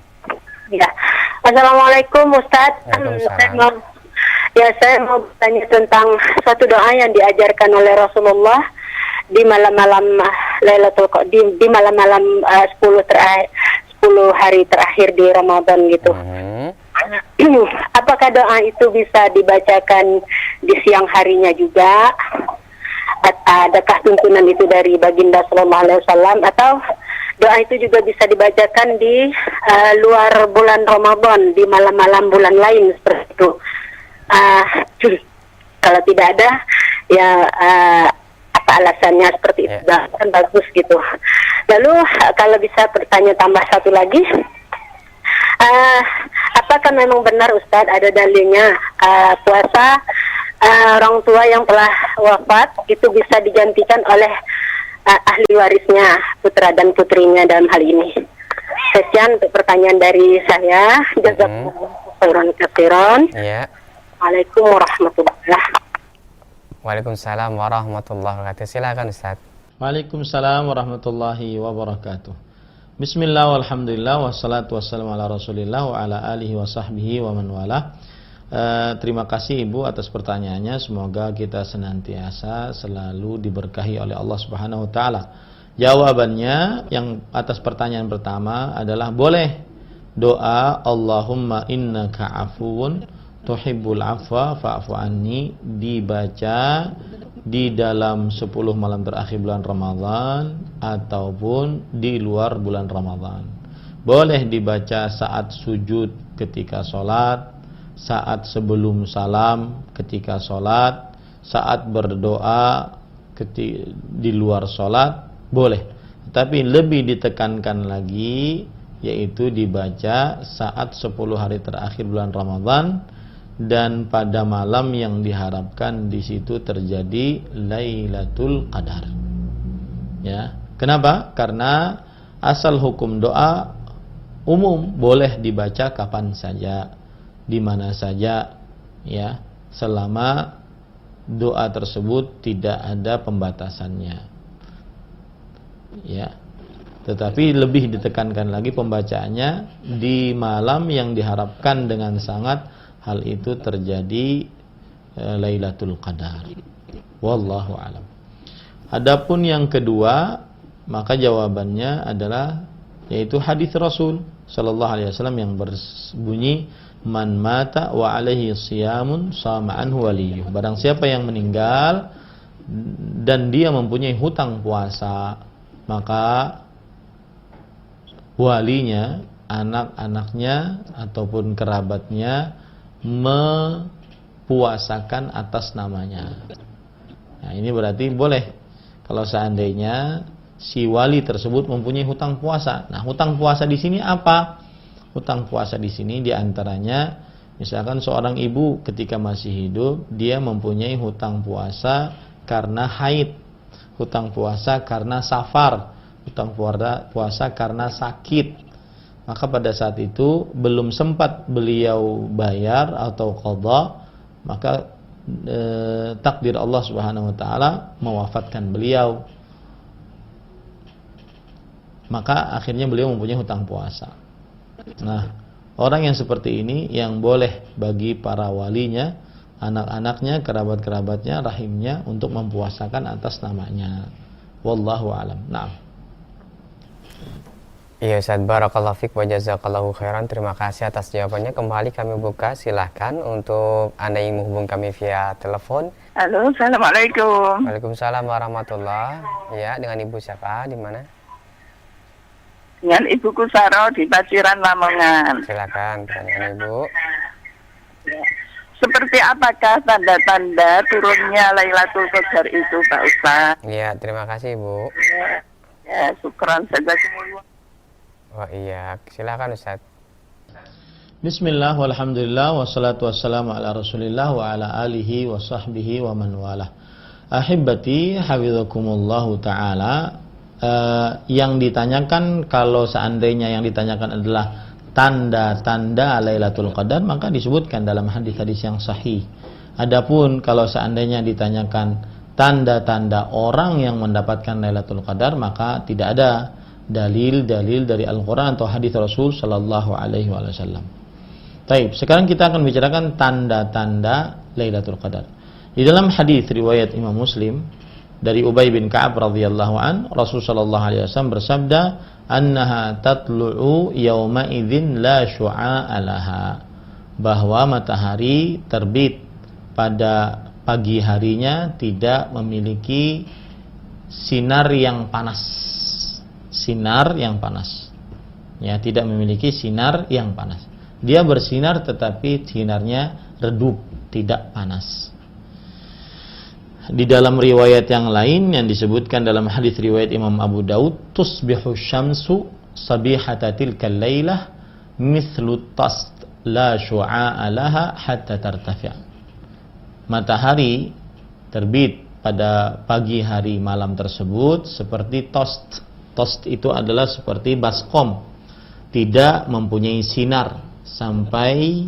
[SPEAKER 5] Ya. Assalamualaikum Ustaz.
[SPEAKER 3] Waalaikumsalam.
[SPEAKER 5] Saya mau bertanya tentang suatu doa yang diajarkan oleh Rasulullah di malam-malam Lailatul Qadar di malam-malam 10 hari terakhir di Ramadan gitu. Apakah doa itu bisa dibacakan di siang harinya juga? Adakah tuntunan itu dari baginda sallallahu alaihi wasallam, atau doa itu juga bisa dibacakan di luar bulan Ramadan, di malam-malam bulan lain seperti itu? Kalau tidak ada, ya apa alasannya seperti itu? Kan bagus gitu. Lalu kalau bisa bertanya tambah satu lagi, apakah memang benar Ustadz ada dalilnya puasa orang tua yang telah wafat itu bisa digantikan oleh ahli warisnya, putra dan putrinya dalam hal ini? Sekian untuk pertanyaan dari saya. Jazakumullahu khairan katsiran. Waalaikumsalam warahmatullahi wabarakatuh.
[SPEAKER 3] Waalaikumsalam warahmatullahi wabarakatuh. Silakan Ustaz.
[SPEAKER 1] Waalaikumsalam warahmatullahi wabarakatuh. Bismillah walhamdulillah wassalatu wassalamu ala rasulillah wa ala alihi wa sahbihi wa man walah. Terima kasih Ibu atas pertanyaannya. Semoga kita senantiasa selalu diberkahi oleh Allah Subhanahu wa taala. Jawabannya yang atas pertanyaan pertama adalah boleh doa Allahumma innaka afuwun tuhibbul afwa fa'fu anni dibaca di dalam 10 malam terakhir bulan Ramadan ataupun di luar bulan Ramadan. Boleh dibaca saat sujud ketika sholat, saat sebelum salam ketika sholat, saat berdoa di luar sholat, boleh. Tapi lebih ditekankan lagi yaitu dibaca saat 10 hari terakhir bulan Ramadan dan pada malam yang diharapkan di situ terjadi Lailatul Qadar. Ya, kenapa? Karena asal hukum doa umum, boleh dibaca kapan saja, di mana saja, ya, selama doa tersebut tidak ada pembatasannya. Ya. Tetapi lebih ditekankan lagi pembacaannya di malam yang diharapkan dengan sangat hal itu terjadi Lailatul Qadar. Wallahu alam. Adapun yang kedua, maka jawabannya adalah yaitu hadis Rasul sallallahu alaihi wasallam yang berbunyi man mata wa alaihi siyamun sama anhu waliyuh. Barang siapa yang meninggal dan dia mempunyai hutang puasa, maka walinya, anak-anaknya ataupun kerabatnya mempuasakan atas namanya. Nah, ini berarti boleh kalau seandainya si wali tersebut mempunyai hutang puasa. Nah, hutang puasa di sini apa? Hutang puasa di sini diantaranya, misalkan seorang ibu ketika masih hidup dia mempunyai hutang puasa karena haid, hutang puasa karena safar, hutang puasa karena sakit. Maka pada saat itu belum sempat beliau bayar atau qadha, maka takdir Allah Subhanahu wa taala mewafatkan beliau. Maka akhirnya beliau mempunyai hutang puasa. Nah, orang yang seperti ini yang boleh bagi para walinya, anak-anaknya, kerabat-kerabatnya, rahimnya untuk mempuasakan atas namanya. Wallahu alam. Naam.
[SPEAKER 3] Iya Ustaz, barakallahu fiik wa jazakallahu khairan. Terima kasih atas jawabannya. Kembali kami buka, silahkan untuk Anda yang menghubung kami via telepon.
[SPEAKER 6] Halo, Assalamualaikum.
[SPEAKER 3] Waalaikumsalam warahmatullahi. Ya, dengan Ibu siapa? Di mana?
[SPEAKER 6] Dengan Ibu Kusaro di Paciran, Lamongan.
[SPEAKER 3] Silakan pertanyaan Ibu.
[SPEAKER 6] Ya. Seperti apakah tanda-tanda turunnya Lailatul Qadar itu, Pak Ustaz?
[SPEAKER 3] Iya, terima kasih Ibu.
[SPEAKER 6] Ya, syukran jazakumullah.
[SPEAKER 3] Oh iya, silakan Ustaz.
[SPEAKER 1] Bismillah walhamdulillah wassalatu wassalamu ala rasulillah wa ala alihi wa sahbihi wa man walah. Ahibbati hafizakumullahu ta'ala. Yang ditanyakan, kalau seandainya yang ditanyakan adalah tanda-tanda Lailatul Qadar, maka disebutkan dalam hadis-hadis yang sahih. Adapun kalau seandainya ditanyakan tanda-tanda orang yang mendapatkan Lailatul Qadar, maka tidak ada dalil-dalil dari Al-Quran atau hadis Rasul Sallallahu Alaihi Wasallam. Baik, sekarang kita akan bicarakan tanda-tanda Lailatul Qadar. Di dalam hadis riwayat Imam Muslim dari Ubay bin Ka'ab radhiyallahu an, Rasulullah sallallahu alaihi wasallam bersabda, "Annaha tatlu'u yauma idzin la syu'a'a laha." Bahwa matahari terbit pada pagi harinya tidak memiliki sinar yang panas. Sinar yang panas. Ya, tidak memiliki sinar yang panas. Dia bersinar tetapi sinarnya redup, tidak panas. Di dalam riwayat yang lain yang disebutkan dalam hadis riwayat Imam Abu Daud, tusbihu syamsu sabihata tilkal lailah mithlu tast la syu'a'a laha hatta tartafi'. Matahari terbit pada pagi hari malam tersebut seperti toast. Toast itu adalah seperti baskom, tidak mempunyai sinar sampai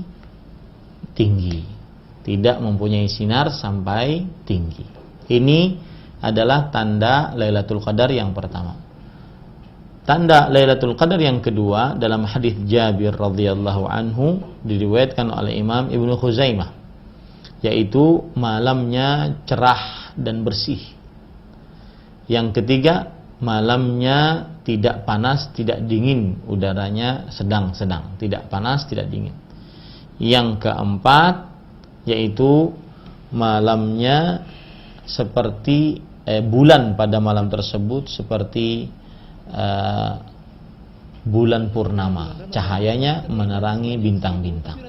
[SPEAKER 1] tinggi. Tidak mempunyai sinar sampai tinggi. Ini adalah tanda Lailatul Qadar yang pertama. Tanda Lailatul Qadar yang kedua dalam hadis Jabir radhiyallahu anhu diriwayatkan oleh Imam Ibnu Khuzaimah, yaitu malamnya cerah dan bersih. Yang ketiga, malamnya tidak panas, tidak dingin, udaranya sedang-sedang, tidak panas, tidak dingin. Yang keempat, yaitu malamnya seperti bulan pada malam tersebut seperti bulan purnama, cahayanya menerangi bintang-bintang.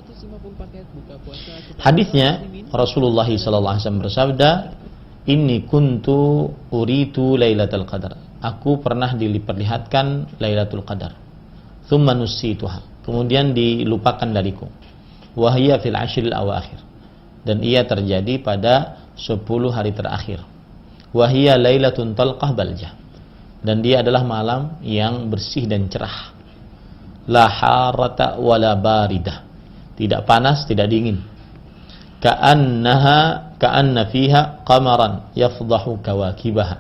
[SPEAKER 1] Hadisnya Rasulullah SAW bersabda, "Inni kuntu uritu Lailatul Qadar." Aku pernah diperlihatkan Lailatul Qadar. Tsumma nusituha. Kemudian dilupakan dariku. Wa hiya fil ashril awakhir. Dan ia terjadi pada 10 hari terakhir. Wahia lailatun talqah baljah. Dan dia adalah malam yang bersih dan cerah. La harata wala baridah. Tidak panas, tidak dingin. Ka'anna fiha qamaran yafdahu kawakibaha.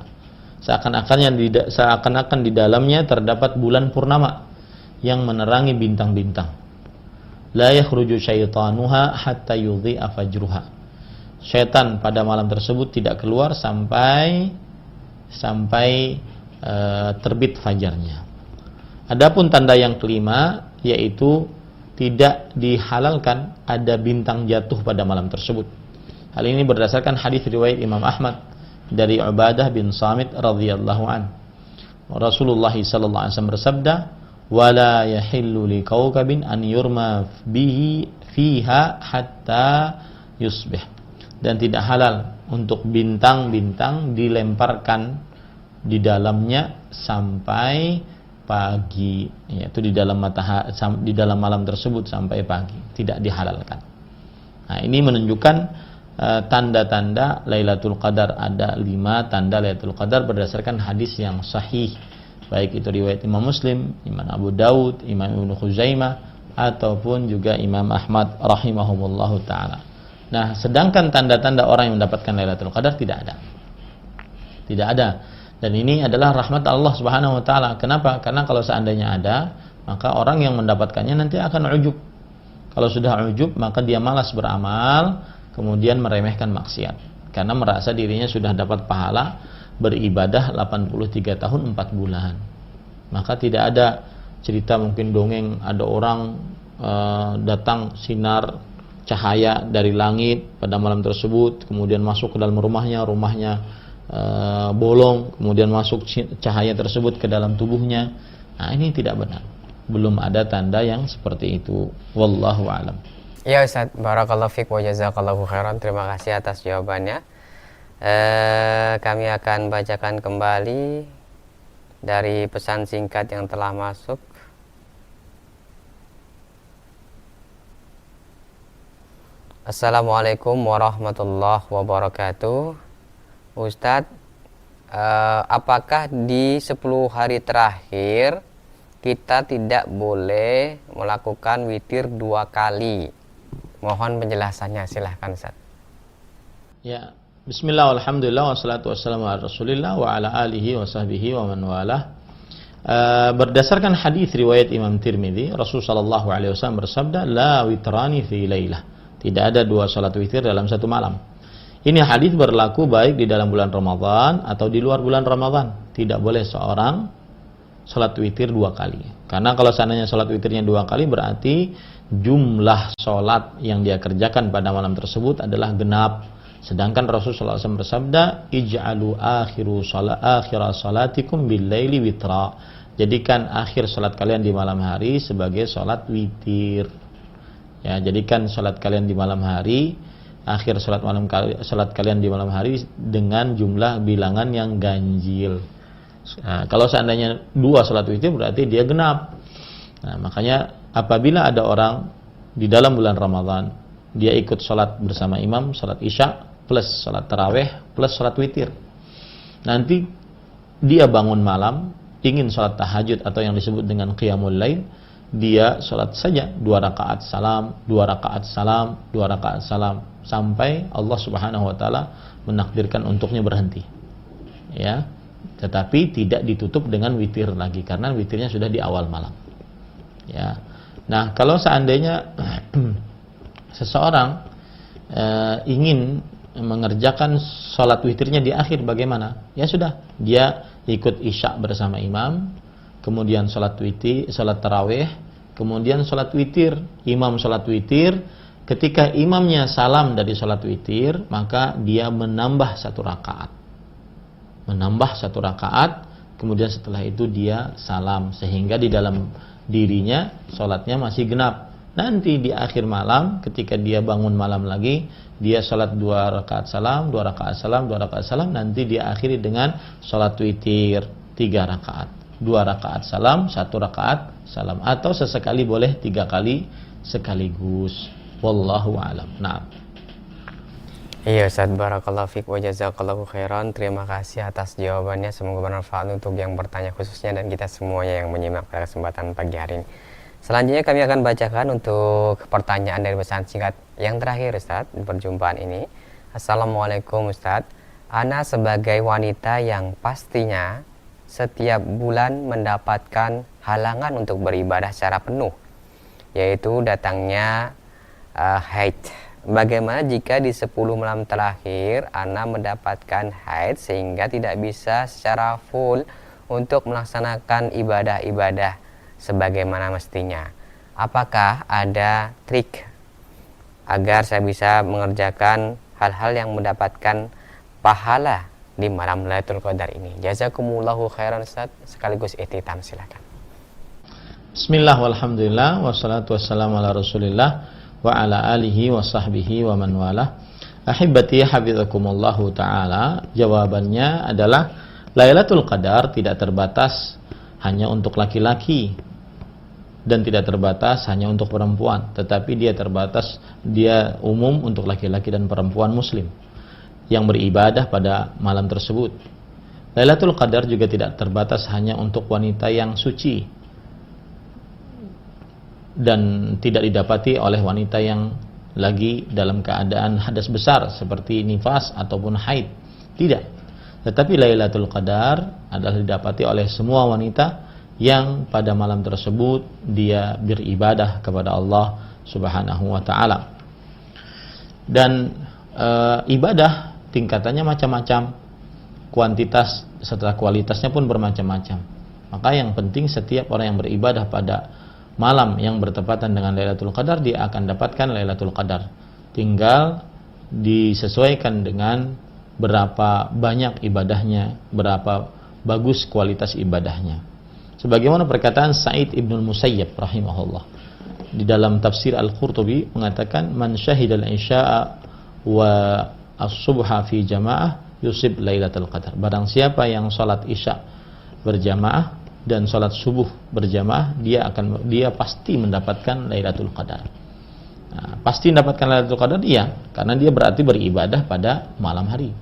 [SPEAKER 1] Seakan-akan di dalamnya terdapat bulan purnama yang menerangi bintang-bintang. La yakhruju syaitanuha hatta yudhi'a fajruha. Syaitan pada malam tersebut tidak keluar sampai terbit fajarnya. Adapun tanda yang kelima, yaitu tidak dihalalkan ada bintang jatuh pada malam tersebut. Hal ini berdasarkan hadis riwayat Imam Ahmad dari Ubadah bin Samit radhiyallahu an. Rasulullah sallallahu alaihi wasallam bersabda, wala yahillu liqaukabin an yurma bihi fiha hatta yusbih. Dan tidak halal untuk bintang-bintang dilemparkan di dalamnya sampai pagi, yaitu di dalam malam tersebut sampai pagi, tidak dihalalkan. Nah, ini menunjukkan tanda-tanda Lailatul Qadar. Ada 5 tanda Lailatul Qadar berdasarkan hadis yang sahih, baik itu riwayat Imam Muslim, Imam Abu Daud, Imam Ibnu Khuzaimah, ataupun juga Imam Ahmad rahimahumullahu ta'ala. Nah, sedangkan tanda-tanda orang yang mendapatkan Lailatul Qadar tidak ada. Tidak ada. Dan ini adalah rahmat Allah Subhanahu wa taala. Kenapa? Karena kalau seandainya ada, maka orang yang mendapatkannya nanti akan ujub. Kalau sudah ujub, maka dia malas beramal, kemudian meremehkan maksiat. Karena merasa dirinya sudah dapat pahala beribadah 83 tahun 4 bulan. Maka tidak ada cerita mungkin dongeng ada orang datang sinar cahaya dari langit pada malam tersebut, kemudian masuk ke dalam rumahnya bolong, kemudian masuk cahaya tersebut ke dalam tubuhnya. Nah, ini tidak benar. Belum ada tanda yang seperti itu. Wallahu a'lam.
[SPEAKER 3] Ya Ustaz, barakallahu fiik wa jazakallahu khairan. Terima kasih atas jawabannya. Kami akan bacakan kembali dari pesan singkat yang telah masuk. Assalamualaikum warahmatullahi wabarakatuh. Ustadz, apakah di 10 hari terakhir kita tidak boleh melakukan witir 2 kali? Mohon penjelasannya, silahkan Ustadz.
[SPEAKER 1] Ya, bismillah, alhamdulillah, wassalatu wassalamu ala rasulillah wa ala alihi wa sahbihi wa man walah. Berdasarkan hadis riwayat Imam Tirmidzi, Rasulullah SAW bersabda, la witrani fi lailah. Tidak ada 2 salat witir dalam 1 malam. Ini hadis berlaku baik di dalam bulan Ramadan atau di luar bulan Ramadan. Tidak boleh seorang sholat witir 2 kali. Karena kalau seandainya sholat witirnya 2 kali, berarti jumlah sholat yang dia kerjakan pada malam tersebut adalah genap. Sedangkan Rasulullah SAW bersabda, ij'alu akhira salatikum bil laili witra. Jadikan akhir sholat kalian di malam hari sebagai sholat witir. Ya, jadikan sholat kalian di malam hari, akhir sholat kalian di malam hari dengan jumlah bilangan yang ganjil. Nah, kalau seandainya 2 sholat witir berarti dia genap. Nah, makanya apabila ada orang di dalam bulan Ramadan, dia ikut sholat bersama imam, sholat isya plus sholat tarawih plus sholat witir. Nanti dia bangun malam, ingin sholat tahajud atau yang disebut dengan qiyamul lail, dia sholat saja 2 rakaat salam, 2 rakaat salam, 2 rakaat salam, sampai Allah Subhanahu wa taala menakdirkan untuknya berhenti. Ya. Tetapi tidak ditutup dengan witir lagi karena witirnya sudah di awal malam. Ya. Nah, kalau seandainya seseorang ingin mengerjakan sholat witirnya di akhir, bagaimana? Ya sudah, dia ikut isya bersama imam, kemudian sholat witir, sholat tarawih, kemudian sholat witir, imam sholat witir. Ketika imamnya salam dari sholat witir, maka dia menambah 1 rakaat. Menambah 1 rakaat, kemudian setelah itu dia salam, sehingga di dalam dirinya sholatnya masih genap. Nanti di akhir malam, ketika dia bangun malam lagi, dia sholat 2 rakaat salam, 2 rakaat salam, 2 rakaat salam, nanti dia akhiri dengan sholat witir 3 rakaat, 2 rakaat salam, 1 rakaat salam, atau sesekali boleh 3 kali sekaligus. Wallahu a'lam. Nah.
[SPEAKER 3] Iya Ustaz, barakallahu fiik wa jazakallahu khairan. Terima kasih atas jawabannya, semoga bermanfaat untuk yang bertanya khususnya dan kita semuanya yang menyimak pada kesempatan pagi hari ini. Selanjutnya kami akan bacakan untuk pertanyaan dari pesan singkat yang terakhir Ustaz di perjumpaan ini. Assalamualaikum Ustaz, Ana sebagai wanita yang pastinya setiap bulan mendapatkan halangan untuk beribadah secara penuh, yaitu datangnya haid. Bagaimana jika di 10 malam terakhir Ana mendapatkan haid sehingga tidak bisa secara full untuk melaksanakan ibadah-ibadah sebagaimana mestinya? Apakah ada trik agar saya bisa mengerjakan hal-hal yang mendapatkan pahala di malam Lailatul Qadar ini? Jazakumullahu khairan Ustaz, sekaligus ihtitam, silakan.
[SPEAKER 1] Bismillah walhamdulillah wassalatu wassalamu ala Rasulillah wa ala alihi wa sahbihi wa man walah. Ahibati hafizakumullahu ta'ala. Jawabannya adalah Lailatul Qadar tidak terbatas hanya untuk laki-laki dan tidak terbatas hanya untuk perempuan, tetapi dia umum untuk laki-laki dan perempuan muslim yang beribadah pada malam tersebut. Lailatul Qadar juga tidak terbatas hanya untuk wanita yang suci dan tidak didapati oleh wanita yang lagi dalam keadaan hadas besar seperti nifas ataupun haid. Tidak. Tetapi Lailatul Qadar adalah didapati oleh semua wanita yang pada malam tersebut dia beribadah kepada Allah Subhanahu wa taala. Dan ibadah tingkatannya macam-macam, kuantitas serta kualitasnya pun bermacam-macam. Maka yang penting setiap orang yang beribadah pada malam yang bertepatan dengan Lailatul Qadar, dia akan dapatkan Lailatul Qadar. Tinggal disesuaikan dengan berapa banyak ibadahnya, berapa bagus kualitas ibadahnya. Sebagaimana perkataan Sa'id Ibnul Musayyab rahimahullah di dalam tafsir Al-Qurtubi mengatakan, man syahidal isya'a wa as-subha fi jamaah yusib Lailatul Qadar. Barang siapa yang salat isya berjamaah dan salat subuh berjamaah, dia pasti mendapatkan Lailatul Qadar. Nah, pasti mendapatkan Lailatul Qadar dia, karena dia berarti beribadah pada malam hari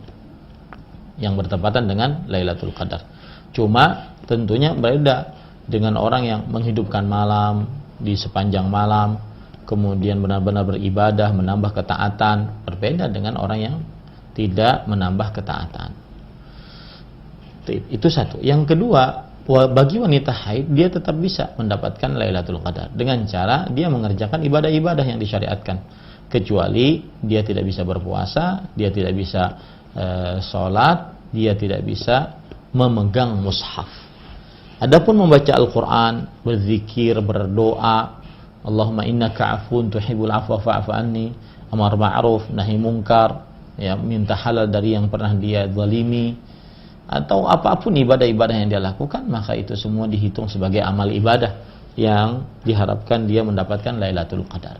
[SPEAKER 1] yang bertepatan dengan Lailatul Qadar. Cuma tentunya berbeda dengan orang yang menghidupkan malam di sepanjang malam, kemudian benar-benar beribadah, menambah ketaatan, berbeda dengan orang yang tidak menambah ketaatan. Itu satu. Yang kedua, bagi wanita haid, dia tetap bisa mendapatkan Lailatul Qadar dengan cara dia mengerjakan ibadah-ibadah yang disyariatkan. kecuali dia tidak bisa berpuasa, dia tidak bisa sholat, dia tidak bisa memegang mushaf. Adapun membaca Al-Quran, berzikir, berdoa, Allahumma innaka afun tuhibbul afwa fa'fu anni, amar ma'ruf, nahi munkar, ya, minta halal dari yang pernah dia zalimi, atau apapun ibadah-ibadah yang dia lakukan, maka itu semua dihitung sebagai amal ibadah yang diharapkan dia mendapatkan Lailatul Qadar.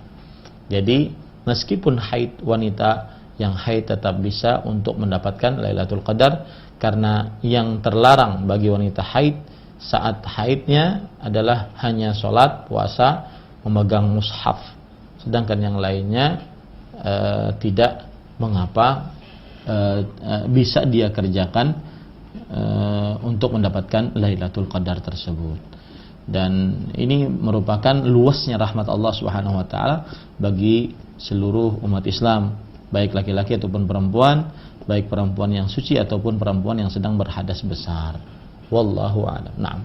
[SPEAKER 1] Jadi meskipun haid, wanita yang haid tetap bisa untuk mendapatkan Lailatul Qadar, karena yang terlarang bagi wanita haid saat haidnya adalah hanya sholat, puasa, memegang mushaf. Sedangkan yang lainnya tidak mengapa bisa dia kerjakan untuk mendapatkan Lailatul Qadar tersebut. Dan ini merupakan luasnya rahmat Allah Subhanahu wa taala bagi seluruh umat Islam, baik laki-laki ataupun perempuan, baik perempuan yang suci ataupun perempuan yang sedang berhadas besar. Wallahu a'lam. Naam.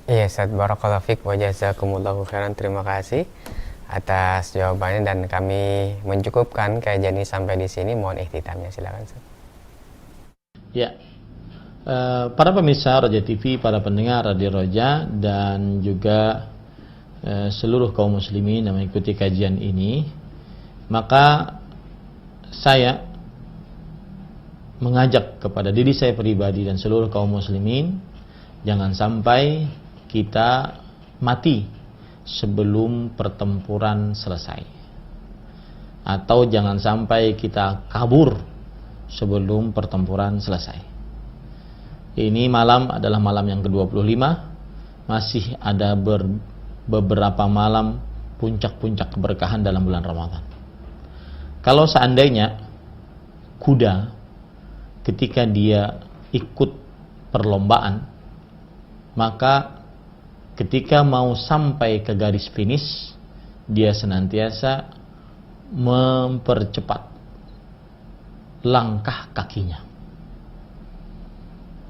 [SPEAKER 3] Iya, Ustaz, barakallahu fiik wa jazakumullahu khairan. Terima kasih atas jawabannya, dan kami mencukupkan kajian ini sampai di sini. Mohon ikhtitamnya, silakan, Ustaz.
[SPEAKER 1] Ya. Para pemirsa Roja TV, para pendengar Radio Roja, dan juga seluruh kaum muslimin yang mengikuti kajian ini, maka saya mengajak kepada diri saya pribadi dan seluruh kaum muslimin, jangan sampai kita mati sebelum pertempuran selesai, atau jangan sampai kita kabur sebelum pertempuran selesai. Ini malam adalah malam yang ke-25, masih ada beberapa malam puncak-puncak keberkahan dalam bulan Ramadan. Kalau seandainya kuda ketika dia ikut perlombaan, maka ketika mau sampai ke garis finish, dia senantiasa mempercepat langkah kakinya.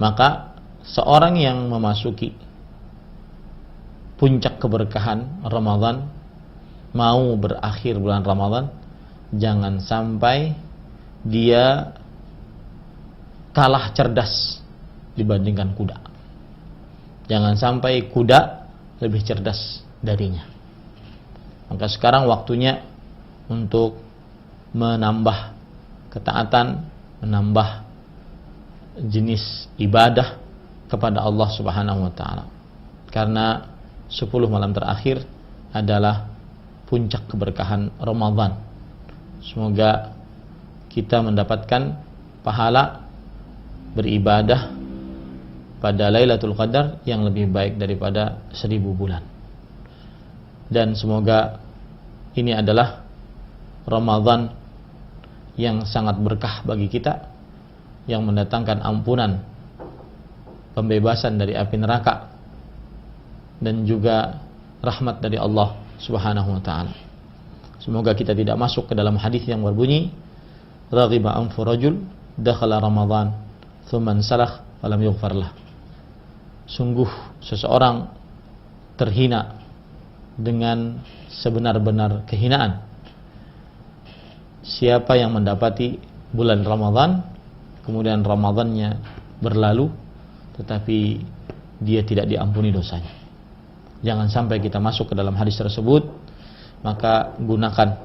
[SPEAKER 1] Maka seorang yang memasuki puncak keberkahan Ramadan, mau berakhir bulan Ramadan, jangan sampai dia kalah cerdas dibandingkan kuda. Jangan sampai kuda lebih cerdas darinya. Maka sekarang waktunya untuk menambah ketaatan, menambah jenis ibadah kepada Allah Subhanahu wa taala. Karena 10 malam terakhir adalah puncak keberkahan Ramadan. Semoga kita mendapatkan pahala beribadah pada Lailatul Qadar yang lebih baik daripada 1000 bulan. Dan semoga ini adalah Ramadan yang sangat berkah bagi kita, yang mendatangkan ampunan, pembebasan dari api neraka, dan juga rahmat dari Allah Subhanahu wa taala. Semoga kita tidak masuk ke dalam hadis yang berbunyi, raghiba anfu rajul dakhala Ramadan thumma salakh falam yughfar lah. Sungguh seseorang terhina dengan sebenar-benar kehinaan. Siapa yang mendapati bulan Ramadan, kemudian Ramadannya berlalu, tetapi dia tidak diampuni dosanya. Jangan sampai kita masuk ke dalam hadis tersebut. Maka gunakan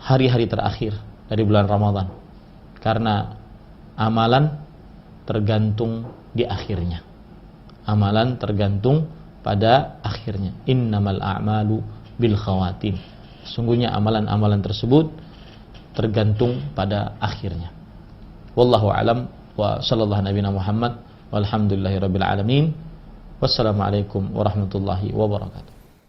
[SPEAKER 1] hari-hari terakhir dari bulan Ramadan, karena amalan tergantung di akhirnya. Amalan tergantung pada akhirnya. Innamal a'malu bil khawatim. Sungguhnya amalan-amalan tersebut tergantung pada akhirnya. Wallahu a'lam wa sallallahu nabiyana Muhammad walhamdulillahirabbil alamin. Wassalamualaikum warahmatullahi wabarakatuh.